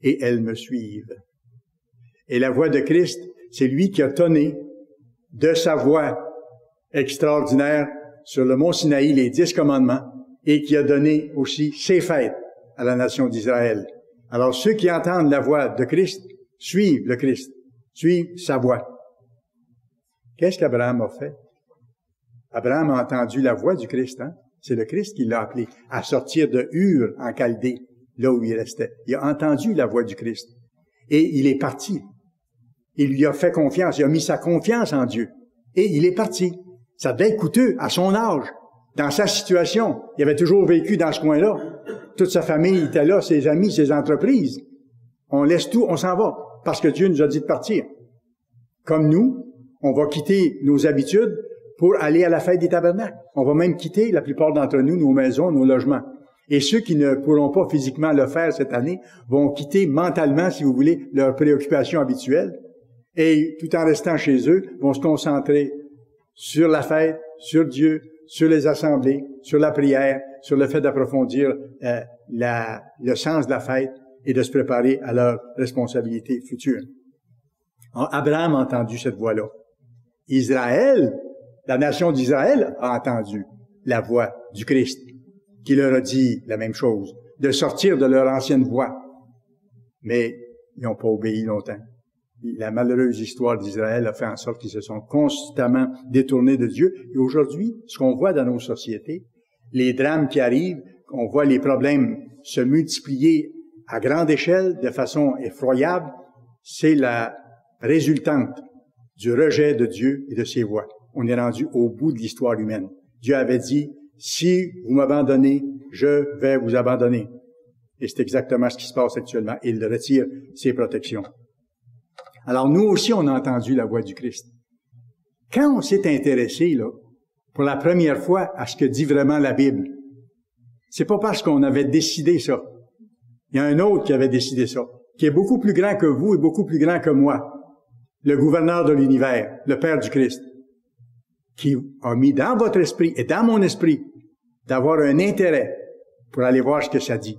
Speaker 1: et elles me suivent. Et la voix de Christ, c'est lui qui a tonné de sa voix extraordinaire sur le mont Sinaï, les 10 commandements, et qui a donné aussi ses fêtes à la nation d'Israël. Alors, ceux qui entendent la voix de Christ suivent le Christ, suivent sa voix. Qu'est-ce qu'Abraham a fait? Abraham a entendu la voix du Christ, C'est le Christ qui l'a appelé à sortir de Ur en Chaldée, là où il restait. Il a entendu la voix du Christ. Et il est parti. Il lui a fait confiance. Il a mis sa confiance en Dieu. Et il est parti. Ça devait être coûteux à son âge, dans sa situation. Il avait toujours vécu dans ce coin-là. Toute sa famille était là, ses amis, ses entreprises. On laisse tout, on s'en va, parce que Dieu nous a dit de partir. Comme nous, on va quitter nos habitudes pour aller à la fête des tabernacles. On va même quitter, la plupart d'entre nous, nos maisons, nos logements. Et ceux qui ne pourront pas physiquement le faire cette année vont quitter mentalement, si vous voulez, leurs préoccupations habituelles. Et tout en restant chez eux, vont se concentrer sur la fête, sur Dieu, sur les assemblées, sur la prière, sur le fait d'approfondir le sens de la fête et de se préparer à leurs responsabilités futures. Alors, Abraham a entendu cette voix-là. Israël, la nation d'Israël a entendu la voix du Christ, qui leur a dit la même chose, de sortir de leur ancienne voie. Mais ils n'ont pas obéi longtemps. La malheureuse histoire d'Israël a fait en sorte qu'ils se sont constamment détournés de Dieu. Et aujourd'hui, ce qu'on voit dans nos sociétés, les drames qui arrivent, on voit les problèmes se multiplier à grande échelle, de façon effroyable, c'est la résultante du rejet de Dieu et de ses voies. On est rendu au bout de l'histoire humaine. Dieu avait dit, si vous m'abandonnez, je vais vous abandonner. Et c'est exactement ce qui se passe actuellement. Il retire ses protections. Alors nous aussi, on a entendu la voix du Christ. Quand on s'est intéressé, là, pour la première fois, à ce que dit vraiment la Bible, c'est pas parce qu'on avait décidé ça. Il y a un autre qui avait décidé ça, qui est beaucoup plus grand que vous et beaucoup plus grand que moi. Le gouverneur de l'univers, le Père du Christ, qui a mis dans votre esprit et dans mon esprit d'avoir un intérêt pour aller voir ce que ça dit.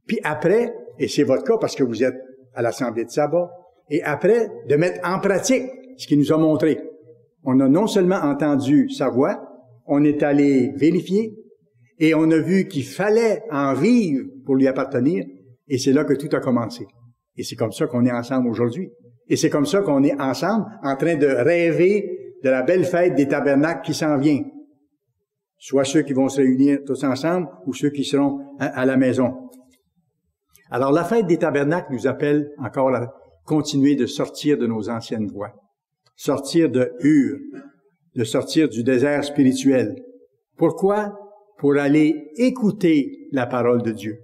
Speaker 1: Puis après, et c'est votre cas parce que vous êtes à l'Assemblée de sabbat, et après, de mettre en pratique ce qu'il nous a montré. On a non seulement entendu sa voix, on est allé vérifier, et on a vu qu'il fallait en vivre pour lui appartenir, et c'est là que tout a commencé. Et c'est comme ça qu'on est ensemble aujourd'hui. Et c'est comme ça qu'on est ensemble en train de rêver de la belle fête des tabernacles qui s'en vient. Soit ceux qui vont se réunir tous ensemble, ou ceux qui seront à la maison. Alors la fête des tabernacles nous appelle encore à continuer de sortir de nos anciennes voies. Sortir de Ur, de sortir du désert spirituel. Pourquoi? Pour aller écouter la parole de Dieu.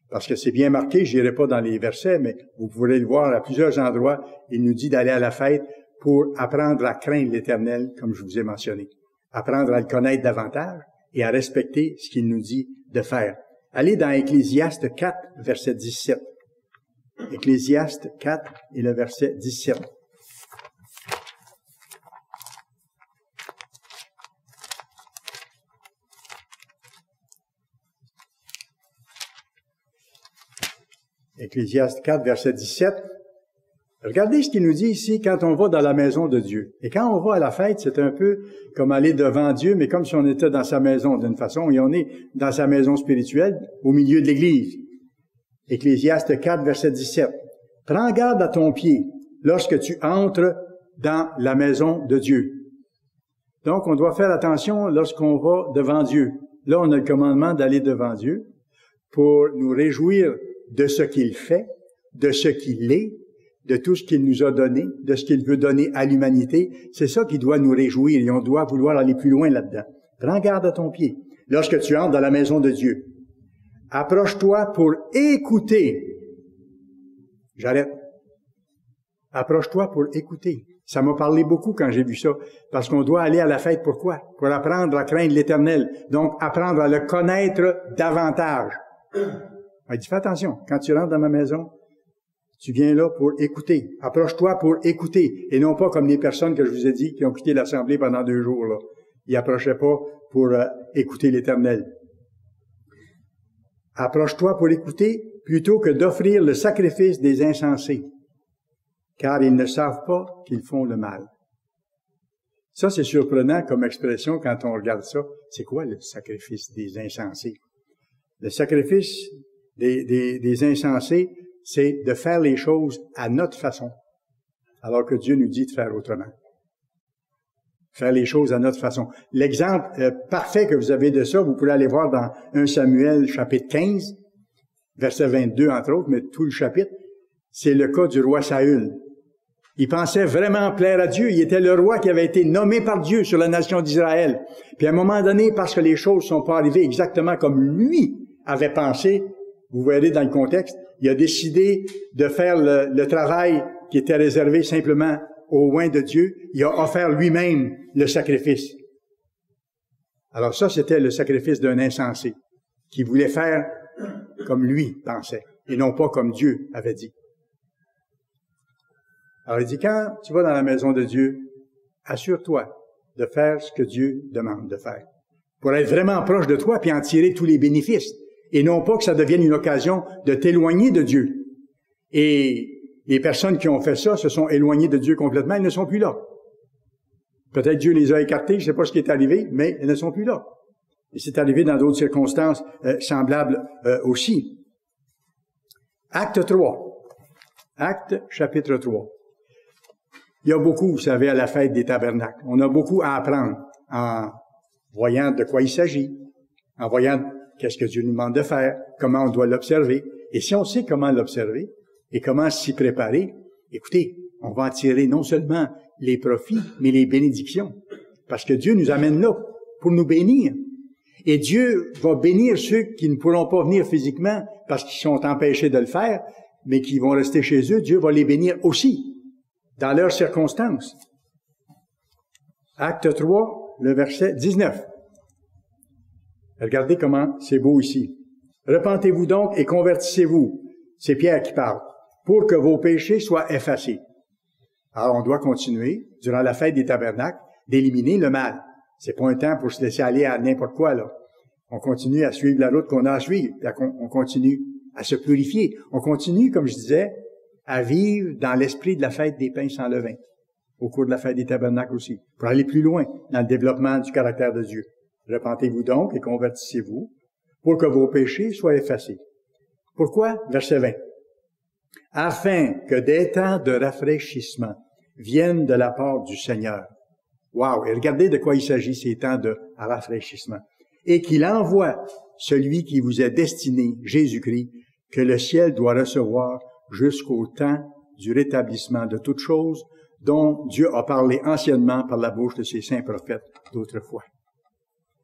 Speaker 1: Parce que c'est bien marqué, je n'irai pas dans les versets, mais vous pourrez le voir à plusieurs endroits, il nous dit d'aller à la fête pour apprendre à craindre l'Éternel, comme je vous ai mentionné. Apprendre à le connaître davantage et à respecter ce qu'il nous dit de faire. Allez dans Ecclésiaste 4, verset 17. Ecclésiaste 4 et le verset 17. Ecclésiaste 4, verset 17. Regardez ce qu'il nous dit ici quand on va dans la maison de Dieu. Et quand on va à la fête, c'est un peu comme aller devant Dieu, mais comme si on était dans sa maison d'une façon, et on est dans sa maison spirituelle, au milieu de l'Église. Ecclésiaste 4, verset 17. « Prends garde à ton pied lorsque tu entres dans la maison de Dieu. » Donc, on doit faire attention lorsqu'on va devant Dieu. Là, on a le commandement d'aller devant Dieu pour nous réjouir de ce qu'il fait, de ce qu'il est, de tout ce qu'il nous a donné, de ce qu'il veut donner à l'humanité. C'est ça qui doit nous réjouir et on doit vouloir aller plus loin là-dedans. Prends garde à ton pied lorsque tu entres dans la maison de Dieu. Approche-toi pour écouter. J'arrête. Approche-toi pour écouter. Ça m'a parlé beaucoup quand j'ai vu ça, parce qu'on doit aller à la fête. Pourquoi? Pour apprendre à craindre l'Éternel. Donc, apprendre à le connaître davantage. Il dit, fais attention, quand tu rentres dans ma maison, tu viens là pour écouter. Approche-toi pour écouter. Et non pas comme les personnes que je vous ai dit qui ont quitté l'Assemblée pendant 2 jours, là. Ils approchaient pas pour écouter l'Éternel. Approche-toi pour écouter plutôt que d'offrir le sacrifice des insensés, car ils ne savent pas qu'ils font le mal. Ça, c'est surprenant comme expression quand on regarde ça. C'est quoi le sacrifice des insensés? Le sacrifice des insensés, c'est de faire les choses à notre façon, alors que Dieu nous dit de faire autrement. Faire les choses à notre façon. L'exemple parfait que vous avez de ça, vous pouvez aller voir dans 1 Samuel chapitre 15, verset 22 entre autres, mais tout le chapitre, c'est le cas du roi Saül. Il pensait vraiment plaire à Dieu. Il était le roi qui avait été nommé par Dieu sur la nation d'Israël. Puis à un moment donné, parce que les choses ne sont pas arrivées exactement comme lui avait pensé, vous verrez dans le contexte, il a décidé de faire le travail qui était réservé simplement au oint de Dieu. Il a offert lui-même le sacrifice. Alors ça, c'était le sacrifice d'un insensé qui voulait faire comme lui pensait et non pas comme Dieu avait dit. Alors il dit, quand tu vas dans la maison de Dieu, assure-toi de faire ce que Dieu demande de faire pour être vraiment proche de toi puis en tirer tous les bénéfices. Et non pas que ça devienne une occasion de t'éloigner de Dieu. Et les personnes qui ont fait ça se sont éloignées de Dieu complètement, elles ne sont plus là. Peut-être Dieu les a écartées, je ne sais pas ce qui est arrivé, mais elles ne sont plus là. Et c'est arrivé dans d'autres circonstances semblables aussi. Acte 3. Actes, chapitre 3. Il y a beaucoup, vous savez, à la fête des tabernacles. On a beaucoup à apprendre en voyant de quoi il s'agit, en voyant qu'est-ce que Dieu nous demande de faire, comment on doit l'observer. Et si on sait comment l'observer et comment s'y préparer, écoutez, on va en tirer non seulement les profits, mais les bénédictions. Parce que Dieu nous amène là pour nous bénir. Et Dieu va bénir ceux qui ne pourront pas venir physiquement parce qu'ils sont empêchés de le faire, mais qui vont rester chez eux. Dieu va les bénir aussi, dans leurs circonstances. Acte 3, le verset 19. Regardez comment c'est beau ici. Repentez-vous donc et convertissez-vous. C'est Pierre qui parle. Pour que vos péchés soient effacés. Alors, on doit continuer, durant la fête des tabernacles, d'éliminer le mal. C'est pas un temps pour se laisser aller à n'importe quoi, là. On continue à suivre la route qu'on a à suivre. On continue à se purifier. On continue, comme je disais, à vivre dans l'esprit de la fête des pains sans levain. Au cours de la fête des tabernacles aussi. Pour aller plus loin dans le développement du caractère de Dieu. Repentez-vous donc et convertissez-vous pour que vos péchés soient effacés. Pourquoi? Verset 20. Afin que des temps de rafraîchissement viennent de la part du Seigneur. Wow! Et regardez de quoi il s'agit, ces temps de rafraîchissement. Et qu'il envoie celui qui vous est destiné, Jésus-Christ, que le ciel doit recevoir jusqu'au temps du rétablissement de toutes choses dont Dieu a parlé anciennement par la bouche de ses saints prophètes d'autrefois.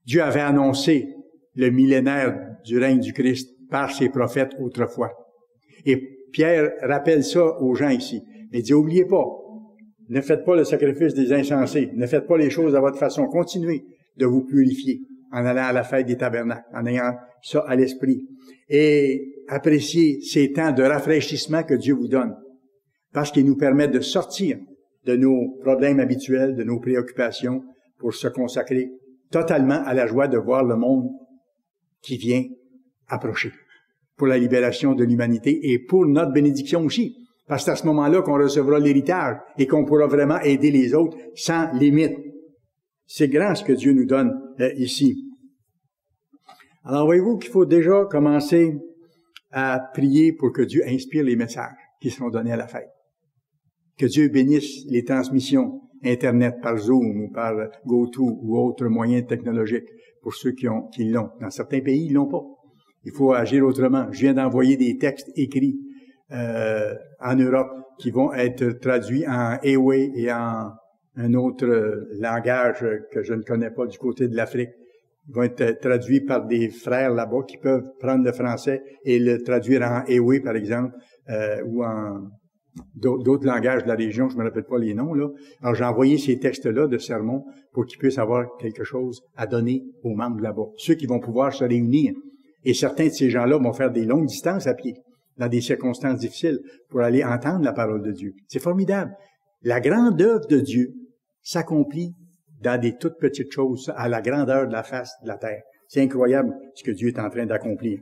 Speaker 1: Dieu avait annoncé le millénaire du règne du Christ par ses prophètes autrefois. Et Pierre rappelle ça aux gens ici. Il dit, oubliez pas, ne faites pas le sacrifice des insensés, ne faites pas les choses à votre façon, continuez de vous purifier en allant à la fête des tabernacles, en ayant ça à l'esprit. Et appréciez ces temps de rafraîchissement que Dieu vous donne, parce qu'il nous permet de sortir de nos problèmes habituels, de nos préoccupations, pour se consacrer totalement à la joie de voir le monde qui vient approcher, pour la libération de l'humanité et pour notre bénédiction aussi. Parce que c'est à ce moment-là qu'on recevra l'héritage et qu'on pourra vraiment aider les autres sans limite. C'est grand ce que Dieu nous donne ici. Alors, voyez-vous qu'il faut déjà commencer à prier pour que Dieu inspire les messages qui seront donnés à la fête. Que Dieu bénisse les transmissions Internet par Zoom ou par GoTo ou autres moyens technologiques pour ceux qui l'ont. Dans certains pays, ils l'ont pas. Il faut agir autrement. Je viens d'envoyer des textes écrits en Europe qui vont être traduits en Ewe et en un autre langage que je ne connais pas du côté de l'Afrique. Ils vont être traduits par des frères là-bas qui peuvent prendre le français et le traduire en Ewe, par exemple, ou en d'autres langages de la région, je me rappelle pas les noms, là. Alors, j'ai envoyé ces textes-là de sermons pour qu'ils puissent avoir quelque chose à donner aux membres là-bas. Ceux qui vont pouvoir se réunir. Et certains de ces gens-là vont faire des longues distances à pied, dans des circonstances difficiles, pour aller entendre la parole de Dieu. C'est formidable. La grande œuvre de Dieu s'accomplit dans des toutes petites choses, à la grandeur de la face de la terre. C'est incroyable ce que Dieu est en train d'accomplir.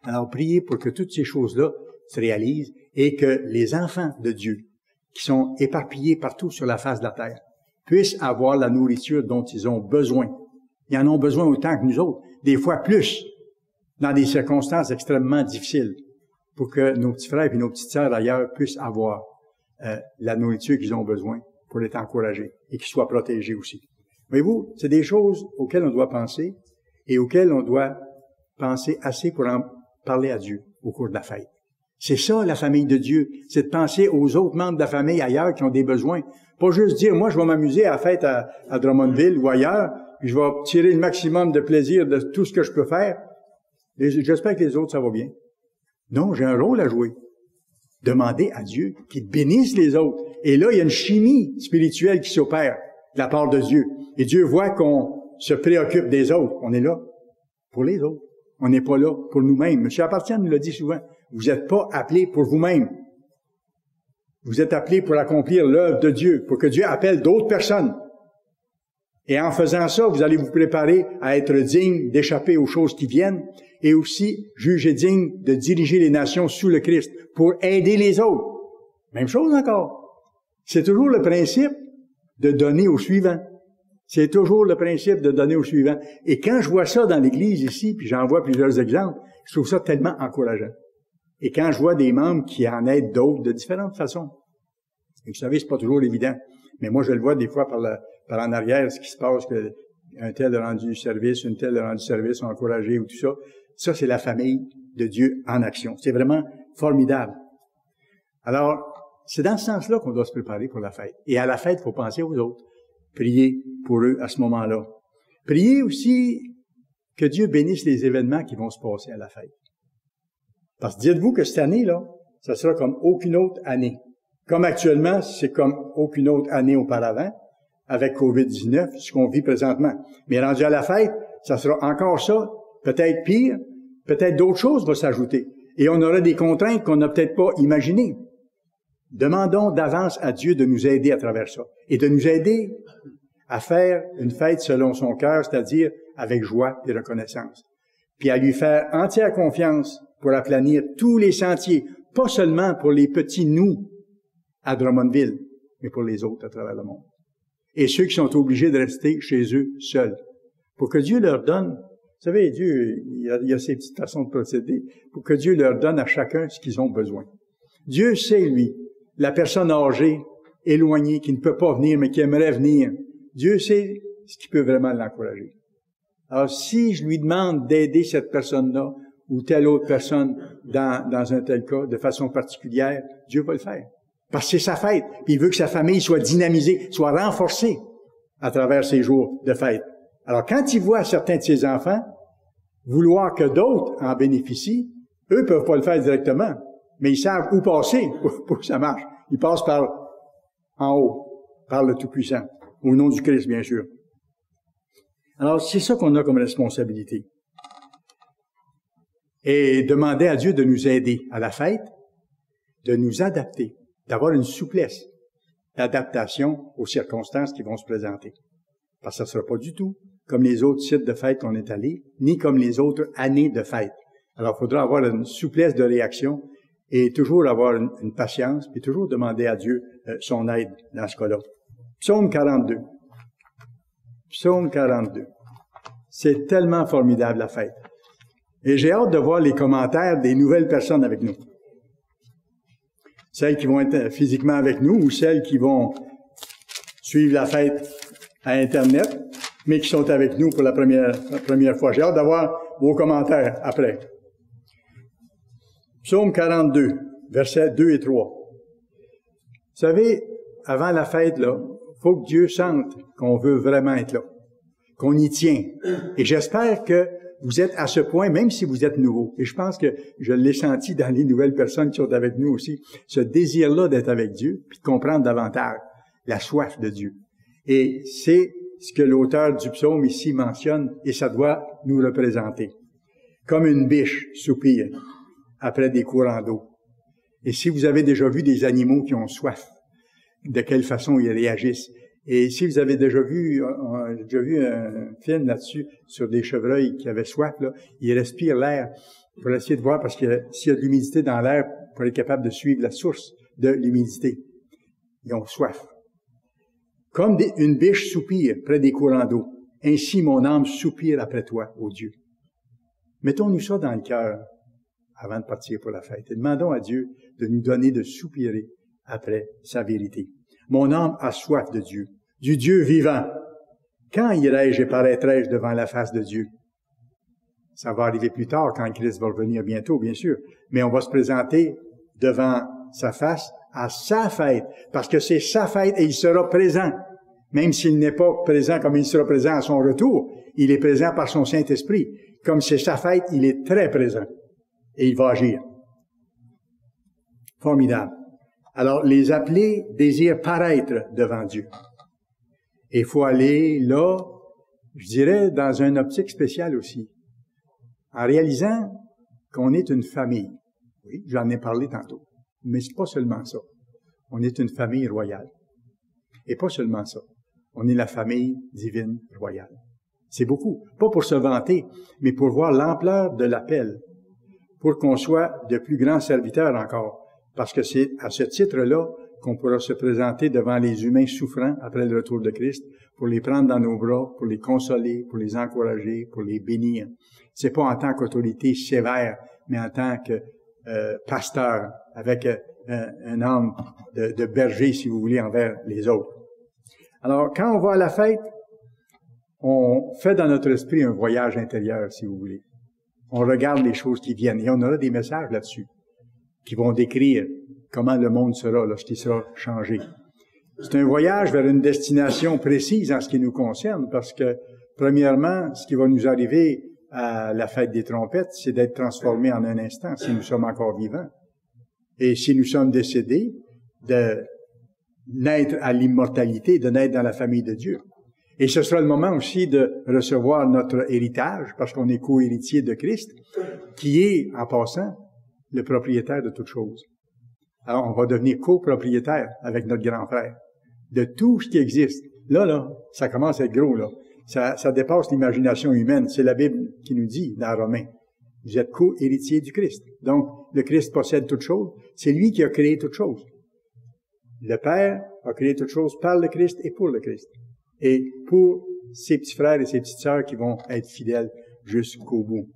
Speaker 1: Alors, priez pour que toutes ces choses-là se réalisent et que les enfants de Dieu, qui sont éparpillés partout sur la face de la terre, puissent avoir la nourriture dont ils ont besoin. Ils en ont besoin autant que nous autres, des fois plus, dans des circonstances extrêmement difficiles, pour que nos petits frères et nos petites sœurs ailleurs puissent avoir la nourriture qu'ils ont besoin pour être encouragés et qu'ils soient protégés aussi. Voyez-vous, c'est des choses auxquelles on doit penser et auxquelles on doit penser assez pour en parler à Dieu au cours de la fête. C'est ça, la famille de Dieu. C'est de penser aux autres membres de la famille ailleurs qui ont des besoins. Pas juste dire, moi, je vais m'amuser à la fête à Drummondville ou ailleurs, puis je vais tirer le maximum de plaisir de tout ce que je peux faire. Et j'espère que les autres, ça va bien. Non, j'ai un rôle à jouer. Demandez à Dieu qu'il bénisse les autres. Et là, il y a une chimie spirituelle qui s'opère de la part de Dieu. Et Dieu voit qu'on se préoccupe des autres. On est là pour les autres. On n'est pas là pour nous-mêmes. M. Apartian nous l'a dit souvent. Vous n'êtes pas appelés pour vous-même. Vous êtes appelés pour accomplir l'œuvre de Dieu, pour que Dieu appelle d'autres personnes. Et en faisant ça, vous allez vous préparer à être digne d'échapper aux choses qui viennent et aussi jugé digne de diriger les nations sous le Christ pour aider les autres. Même chose encore. C'est toujours le principe de donner au suivant. C'est toujours le principe de donner au suivant. Et quand je vois ça dans l'Église ici, puis j'en vois plusieurs exemples, je trouve ça tellement encourageant. Et quand je vois des membres qui en aident d'autres de différentes façons, et vous savez, c'est pas toujours évident, mais moi, je le vois des fois par en arrière, ce qui se passe, que un tel a rendu service, une telle a rendu service, ont encouragé ou tout ça. Ça, c'est la famille de Dieu en action. C'est vraiment formidable. Alors, c'est dans ce sens-là qu'on doit se préparer pour la fête. Et à la fête, il faut penser aux autres. Prier pour eux à ce moment-là. Priez aussi que Dieu bénisse les événements qui vont se passer à la fête. Parce que dites-vous que cette année-là, ça sera comme aucune autre année. Comme actuellement, c'est comme aucune autre année auparavant, avec COVID-19, ce qu'on vit présentement. Mais rendu à la fête, ça sera encore ça, peut-être pire, peut-être d'autres choses vont s'ajouter. Et on aura des contraintes qu'on n'a peut-être pas imaginées. Demandons d'avance à Dieu de nous aider à travers ça. Et de nous aider à faire une fête selon son cœur, c'est-à-dire avec joie et reconnaissance. Puis à lui faire entière confiance pour aplanir tous les sentiers, pas seulement pour les petits nous à Drummondville, mais pour les autres à travers le monde. Et ceux qui sont obligés de rester chez eux seuls. Pour que Dieu leur donne, vous savez, Dieu, il y a ses petites façons de procéder, pour que Dieu leur donne à chacun ce qu'ils ont besoin. Dieu sait, lui, la personne âgée, éloignée, qui ne peut pas venir, mais qui aimerait venir. Dieu sait ce qui peut vraiment l'encourager. Alors, si je lui demande d'aider cette personne-là, ou telle autre personne dans un tel cas, de façon particulière, Dieu va le faire. Parce que c'est sa fête. Puis il veut que sa famille soit dynamisée, soit renforcée à travers ces jours de fête. Alors, quand il voit certains de ses enfants vouloir que d'autres en bénéficient, eux peuvent pas le faire directement, mais ils savent où passer pour que ça marche. Ils passent par en haut, par le Tout-Puissant, au nom du Christ, bien sûr. Alors, c'est ça qu'on a comme responsabilité. Et demander à Dieu de nous aider à la fête, de nous adapter, d'avoir une souplesse d'adaptation aux circonstances qui vont se présenter. Parce que ça ne sera pas du tout comme les autres sites de fête qu'on est allés, ni comme les autres années de fête. Alors, il faudra avoir une souplesse de réaction et toujours avoir une patience, puis toujours demander à Dieu son aide dans ce cas-là. Psaume 42. Psaume 42. C'est tellement formidable, la fête. Et j'ai hâte de voir les commentaires des nouvelles personnes avec nous. Celles qui vont être physiquement avec nous ou celles qui vont suivre la fête à Internet, mais qui sont avec nous pour la première fois. J'ai hâte d'avoir vos commentaires après. Psaume 42, versets 2 et 3. Vous savez, avant la fête, là, faut que Dieu sente qu'on veut vraiment être là, qu'on y tient. Et j'espère que vous êtes à ce point, même si vous êtes nouveau. Et je pense que je l'ai senti dans les nouvelles personnes qui sont avec nous aussi, ce désir-là d'être avec Dieu, puis de comprendre davantage la soif de Dieu. Et c'est ce que l'auteur du psaume ici mentionne, et ça doit nous représenter. Comme une biche soupire après des courants d'eau. Et si vous avez déjà vu des animaux qui ont soif, de quelle façon ils réagissent. Et si vous avez déjà vu, j'ai déjà vu un film là-dessus, sur des chevreuils qui avaient soif, là, ils respirent l'air pour essayer de voir, parce que s'il y a de l'humidité dans l'air, pour être capable de suivre la source de l'humidité. Ils ont soif. Comme une biche soupire près des courants d'eau, ainsi mon âme soupire après toi, ô Dieu. Mettons-nous ça dans le cœur avant de partir pour la fête. Et demandons à Dieu de nous donner de soupirer après sa vérité. Mon âme a soif de Dieu, du Dieu vivant. Quand irai-je et paraîtrai-je devant la face de Dieu? Ça va arriver plus tard, quand Christ va revenir bientôt, bien sûr. Mais on va se présenter devant sa face à sa fête, parce que c'est sa fête et il sera présent. Même s'il n'est pas présent comme il sera présent à son retour, il est présent par son Saint-Esprit. Comme c'est sa fête, il est très présent. Et il va agir. Formidable. Alors, les appelés désirent paraître devant Dieu. Et il faut aller là, je dirais, dans une optique spéciale aussi. En réalisant qu'on est une famille. Oui, j'en ai parlé tantôt. Mais c'est pas seulement ça. On est une famille royale. Et pas seulement ça. On est la famille divine royale. C'est beaucoup. Pas pour se vanter, mais pour voir l'ampleur de l'appel. Pour qu'on soit de plus grands serviteurs encore. Parce que c'est à ce titre-là qu'on pourra se présenter devant les humains souffrants après le retour de Christ, pour les prendre dans nos bras, pour les consoler, pour les encourager, pour les bénir. C'est pas en tant qu'autorité sévère, mais en tant que pasteur, avec un âme de berger, si vous voulez, envers les autres. Alors, quand on va à la fête, on fait dans notre esprit un voyage intérieur, si vous voulez. On regarde les choses qui viennent et on aura des messages là-dessus qui vont décrire comment le monde sera lorsqu'il sera changé. C'est un voyage vers une destination précise en ce qui nous concerne parce que, premièrement, ce qui va nous arriver à la fête des trompettes, c'est d'être transformés en un instant si nous sommes encore vivants. Et si nous sommes décédés, de naître à l'immortalité, de naître dans la famille de Dieu. Et ce sera le moment aussi de recevoir notre héritage, parce qu'on est co-héritier de Christ, qui est, en passant, le propriétaire de toutes choses. Alors, on va devenir copropriétaire avec notre grand frère de tout ce qui existe. Là, ça commence à être gros, là. Ça dépasse l'imagination humaine. C'est la Bible qui nous dit, dans Romains, vous êtes co-héritier du Christ. Donc, le Christ possède toutes choses. C'est lui qui a créé toutes choses. Le Père a créé toutes choses par le Christ et pour le Christ. Et pour ses petits frères et ses petites sœurs qui vont être fidèles jusqu'au bout.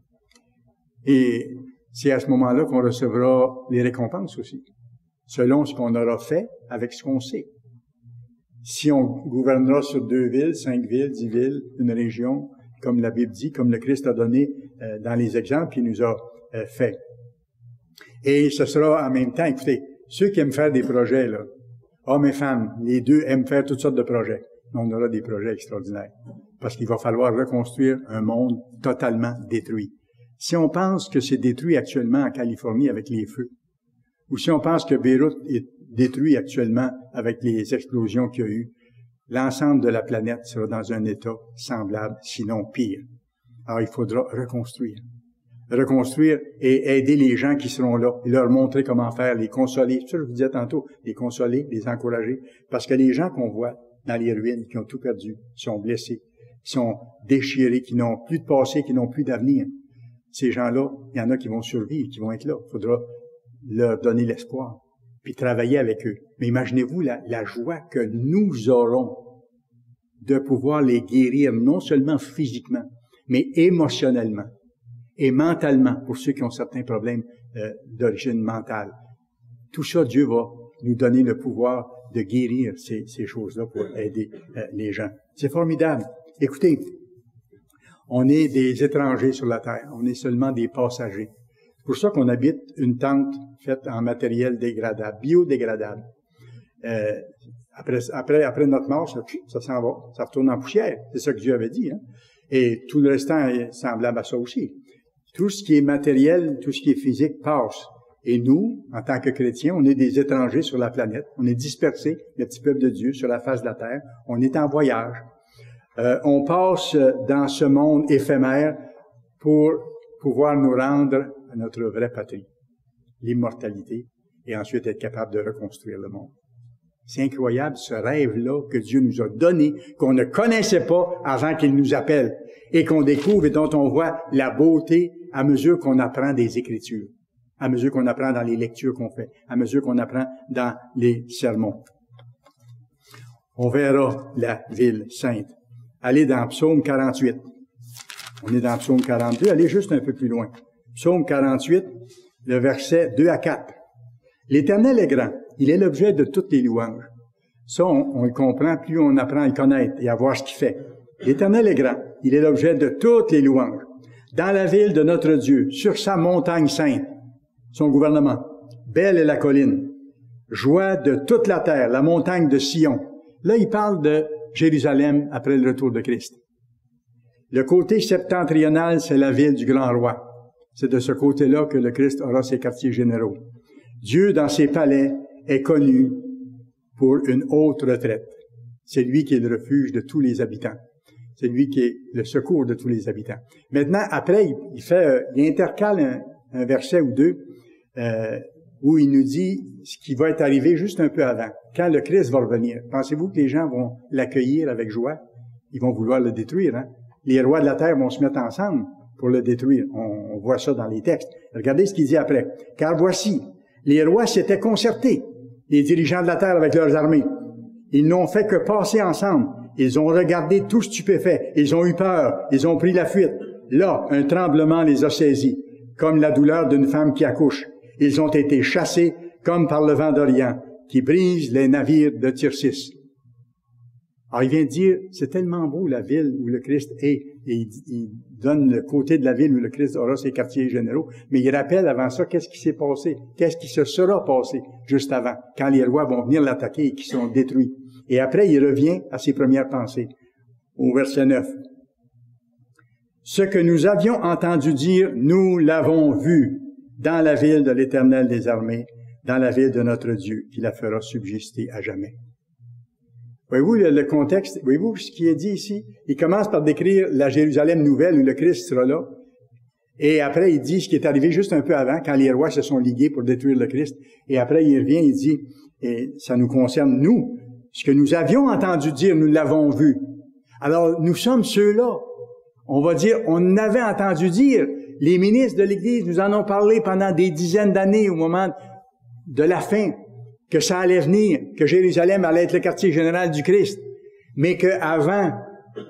Speaker 1: Et c'est à ce moment-là qu'on recevra les récompenses aussi, selon ce qu'on aura fait avec ce qu'on sait. Si on gouvernera sur 2 villes, 5 villes, 10 villes, une région, comme la Bible dit, comme le Christ a donné dans les exemples qu'il nous a fait. Et ce sera en même temps, écoutez, ceux qui aiment faire des projets, là, hommes et femmes, les deux aiment faire toutes sortes de projets. On aura des projets extraordinaires. Parce qu'il va falloir reconstruire un monde totalement détruit. Si on pense que c'est détruit actuellement en Californie avec les feux, ou si on pense que Beyrouth est détruit actuellement avec les explosions qu'il y a eu, l'ensemble de la planète sera dans un état semblable, sinon pire. Alors, il faudra reconstruire. Reconstruire et aider les gens qui seront là, et leur montrer comment faire, les consoler. C'est ça que je vous disais tantôt, les consoler, les encourager. Parce que les gens qu'on voit dans les ruines, qui ont tout perdu, qui sont blessés, qui sont déchirés, qui n'ont plus de passé, qui n'ont plus d'avenir, ces gens-là, il y en a qui vont survivre, qui vont être là. Il faudra leur donner l'espoir, puis travailler avec eux. Mais imaginez-vous la joie que nous aurons de pouvoir les guérir, non seulement physiquement, mais émotionnellement et mentalement, pour ceux qui ont certains problèmes d'origine mentale. Tout ça, Dieu va nous donner le pouvoir de guérir ces choses-là pour aider les gens. C'est formidable. Écoutez, on est des étrangers sur la terre. On est seulement des passagers. C'est pour ça qu'on habite une tente faite en matériel dégradable, biodégradable. Après notre mort, ça s'en va. Ça retourne en poussière. C'est ça que Dieu avait dit, hein? Et tout le restant est semblable à ça aussi. Tout ce qui est matériel, tout ce qui est physique passe. Et nous, en tant que chrétiens, on est des étrangers sur la planète. On est dispersés, le petit peuple de Dieu, sur la face de la terre. On est en voyage. On passe dans ce monde éphémère pour pouvoir nous rendre à notre vraie patrie, l'immortalité, et ensuite être capable de reconstruire le monde. C'est incroyable, ce rêve-là que Dieu nous a donné, qu'on ne connaissait pas avant qu'il nous appelle, et qu'on découvre et dont on voit la beauté à mesure qu'on apprend des Écritures, à mesure qu'on apprend dans les lectures qu'on fait, à mesure qu'on apprend dans les sermons. On verra la ville sainte. Allez dans Psaume 48. On est dans Psaume 42. Allez juste un peu plus loin. Psaume 48, le verset 2 à 4. L'Éternel est grand. Il est l'objet de toutes les louanges. Ça, on le comprend, plus on apprend à le connaître et à voir ce qu'il fait. L'Éternel est grand. Il est l'objet de toutes les louanges. Dans la ville de notre Dieu, sur sa montagne sainte, son gouvernement. Belle est la colline. Joie de toute la terre, la montagne de Sion. Là, il parle de Jérusalem après le retour de Christ. Le côté septentrional, c'est la ville du grand roi. C'est de ce côté-là que le Christ aura ses quartiers généraux. Dieu, dans ses palais, est connu pour une haute retraite. C'est lui qui est le refuge de tous les habitants. C'est lui qui est le secours de tous les habitants. Maintenant, après, il intercale un verset ou deux où il nous dit ce qui va être arrivé juste un peu avant, quand le Christ va revenir. Pensez-vous que les gens vont l'accueillir avec joie? Ils vont vouloir le détruire, hein? Les rois de la terre vont se mettre ensemble pour le détruire. On voit ça dans les textes. Regardez ce qu'il dit après. « Car voici, les rois s'étaient concertés, les dirigeants de la terre avec leurs armées. Ils n'ont fait que passer ensemble. Ils ont regardé tout stupéfaits. Ils ont eu peur. Ils ont pris la fuite. Là, un tremblement les a saisis, comme la douleur d'une femme qui accouche. Ils ont été chassés comme par le vent d'Orient, qui brise les navires de Tirsis. Alors, il vient de dire, c'est tellement beau la ville où le Christ est, et il donne le côté de la ville où le Christ aura ses quartiers généraux, mais il rappelle avant ça qu'est-ce qui s'est passé, qu'est-ce qui se sera passé juste avant, quand les rois vont venir l'attaquer et qui sont détruits. Et après, il revient à ses premières pensées, au verset 9. Ce que nous avions entendu dire, nous l'avons vu dans la ville de l'Éternel des armées, dans la ville de notre Dieu, qui la fera subsister à jamais. Voyez-vous le contexte? Voyez-vous ce qui est dit ici? Il commence par décrire la Jérusalem nouvelle où le Christ sera là. Et après, il dit ce qui est arrivé juste un peu avant, quand les rois se sont ligués pour détruire le Christ. Et après, il revient, il dit, et ça nous concerne, nous, ce que nous avions entendu dire, nous l'avons vu. Alors, nous sommes ceux-là. On va dire, on avait entendu dire, les ministres de l'Église nous en ont parlé pendant des dizaines d'années au moment de la fin, que ça allait venir, que Jérusalem allait être le quartier général du Christ, mais qu'avant,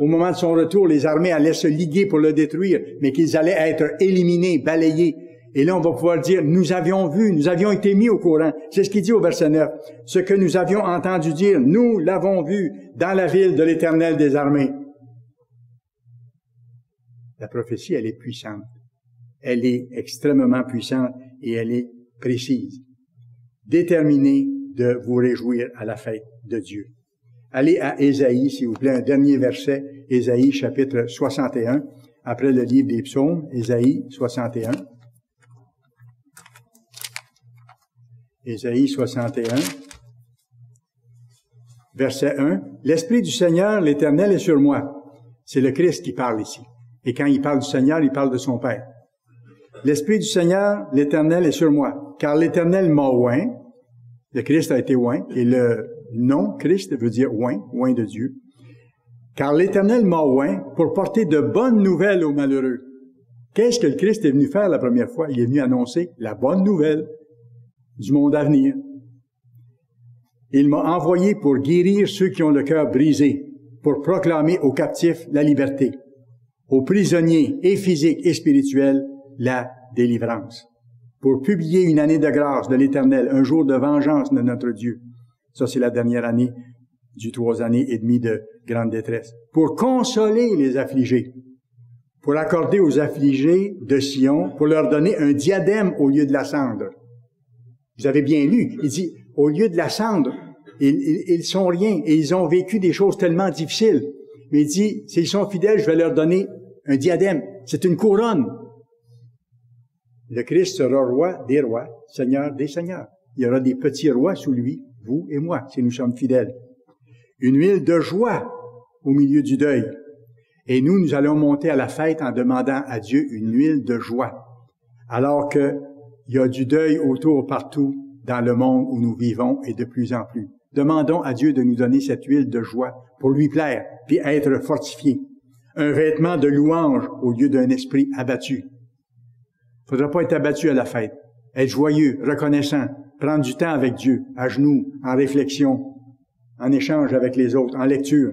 Speaker 1: au moment de son retour, les armées allaient se liguer pour le détruire, mais qu'ils allaient être éliminés, balayés. Et là, on va pouvoir dire, nous avions vu, nous avions été mis au courant. C'est ce qu'il dit au verset 9. Ce que nous avions entendu dire, nous l'avons vu dans la ville de l'Éternel des armées. La prophétie, elle est puissante. Elle est extrêmement puissante et elle est précise. Déterminez de vous réjouir à la fête de Dieu. Allez à Ésaïe, s'il vous plaît, un dernier verset, Ésaïe chapitre 61, après le livre des psaumes, Ésaïe 61. Ésaïe 61, verset 1. L'Esprit du Seigneur, l'Éternel, est sur moi. C'est le Christ qui parle ici. Et quand il parle du Seigneur, il parle de son Père. L'Esprit du Seigneur, l'Éternel, est sur moi, car l'Éternel m'a oint. Le Christ a été oint, et le nom Christ veut dire oint, oint de Dieu. Car l'Éternel m'a oint pour porter de bonnes nouvelles aux malheureux. Qu'est-ce que le Christ est venu faire la première fois? Il est venu annoncer la bonne nouvelle du monde à venir. Il m'a envoyé pour guérir ceux qui ont le cœur brisé, pour proclamer aux captifs la liberté, aux prisonniers et physiques et spirituels la délivrance, pour publier une année de grâce de l'Éternel, un jour de vengeance de notre Dieu. Ça, c'est la dernière année du 3 années et demie de grande détresse. Pour consoler les affligés, pour accorder aux affligés de Sion, pour leur donner un diadème au lieu de la cendre. Vous avez bien lu, il dit, au lieu de la cendre, ils sont rien et ils ont vécu des choses tellement difficiles. Mais il dit, s'ils sont fidèles, je vais leur donner un diadème. C'est une couronne. Le Christ sera roi des rois, seigneur des seigneurs. Il y aura des petits rois sous lui, vous et moi, si nous sommes fidèles. Une huile de joie au milieu du deuil. Et nous allons monter à la fête en demandant à Dieu une huile de joie. Alors qu'il y a du deuil autour partout dans le monde où nous vivons et de plus en plus. Demandons à Dieu de nous donner cette huile de joie pour lui plaire, puis être fortifié. Un vêtement de louange au lieu d'un esprit abattu. Il ne faudra pas être abattu à la fête. Être joyeux, reconnaissant, prendre du temps avec Dieu, à genoux, en réflexion, en échange avec les autres, en lecture,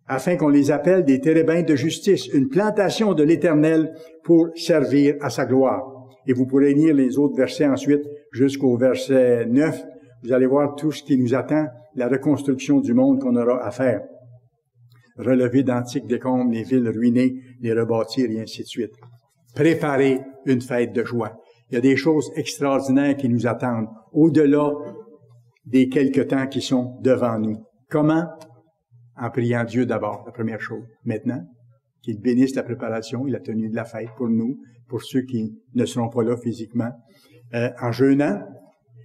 Speaker 1: afin qu'on les appelle des térébins de justice, une plantation de l'Éternel pour servir à sa gloire. Et vous pourrez lire les autres versets ensuite jusqu'au verset 9. Vous allez voir tout ce qui nous attend, la reconstruction du monde qu'on aura à faire. Relever d'antiques décombres, les villes ruinées, les rebâtir et ainsi de suite. Préparer une fête de joie. Il y a des choses extraordinaires qui nous attendent, au-delà des quelques temps qui sont devant nous. Comment? En priant Dieu d'abord, la première chose. Maintenant, qu'il bénisse la préparation et la tenue de la fête pour nous, pour ceux qui ne seront pas là physiquement, en jeûnant,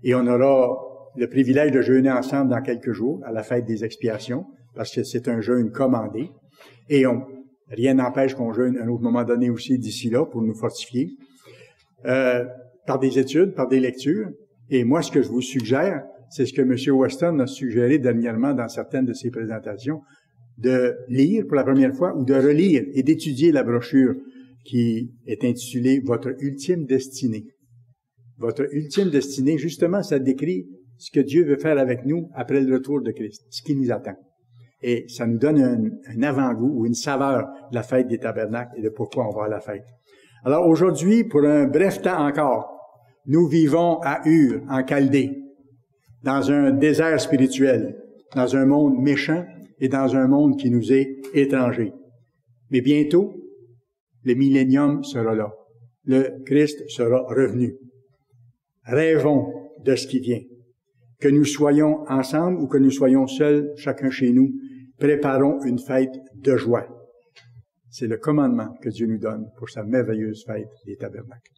Speaker 1: et on aura le privilège de jeûner ensemble dans quelques jours, à la fête des expiations, parce que c'est un jeûne commandé, et rien n'empêche qu'on jeûne à un autre moment donné aussi d'ici là, pour nous fortifier, par des études, par des lectures, et moi, ce que je vous suggère, c'est ce que M. Weston a suggéré dernièrement dans certaines de ses présentations, de lire pour la première fois ou de relire et d'étudier la brochure qui est intitulée « Votre ultime destinée ». Votre ultime destinée, justement, ça décrit ce que Dieu veut faire avec nous après le retour de Christ, ce qui nous attend. Et ça nous donne un avant-goût ou une saveur de la fête des tabernacles et de pourquoi on va à la fête. Alors aujourd'hui, pour un bref temps encore, Nous vivons à Ur, en Chaldée, dans un désert spirituel, dans un monde méchant et dans un monde qui nous est étranger. Mais bientôt, le millénium sera là. Le Christ sera revenu. Rêvons de ce qui vient. Que nous soyons ensemble ou que nous soyons seuls, chacun chez nous, préparons une fête de joie. C'est le commandement que Dieu nous donne pour sa merveilleuse fête des tabernacles.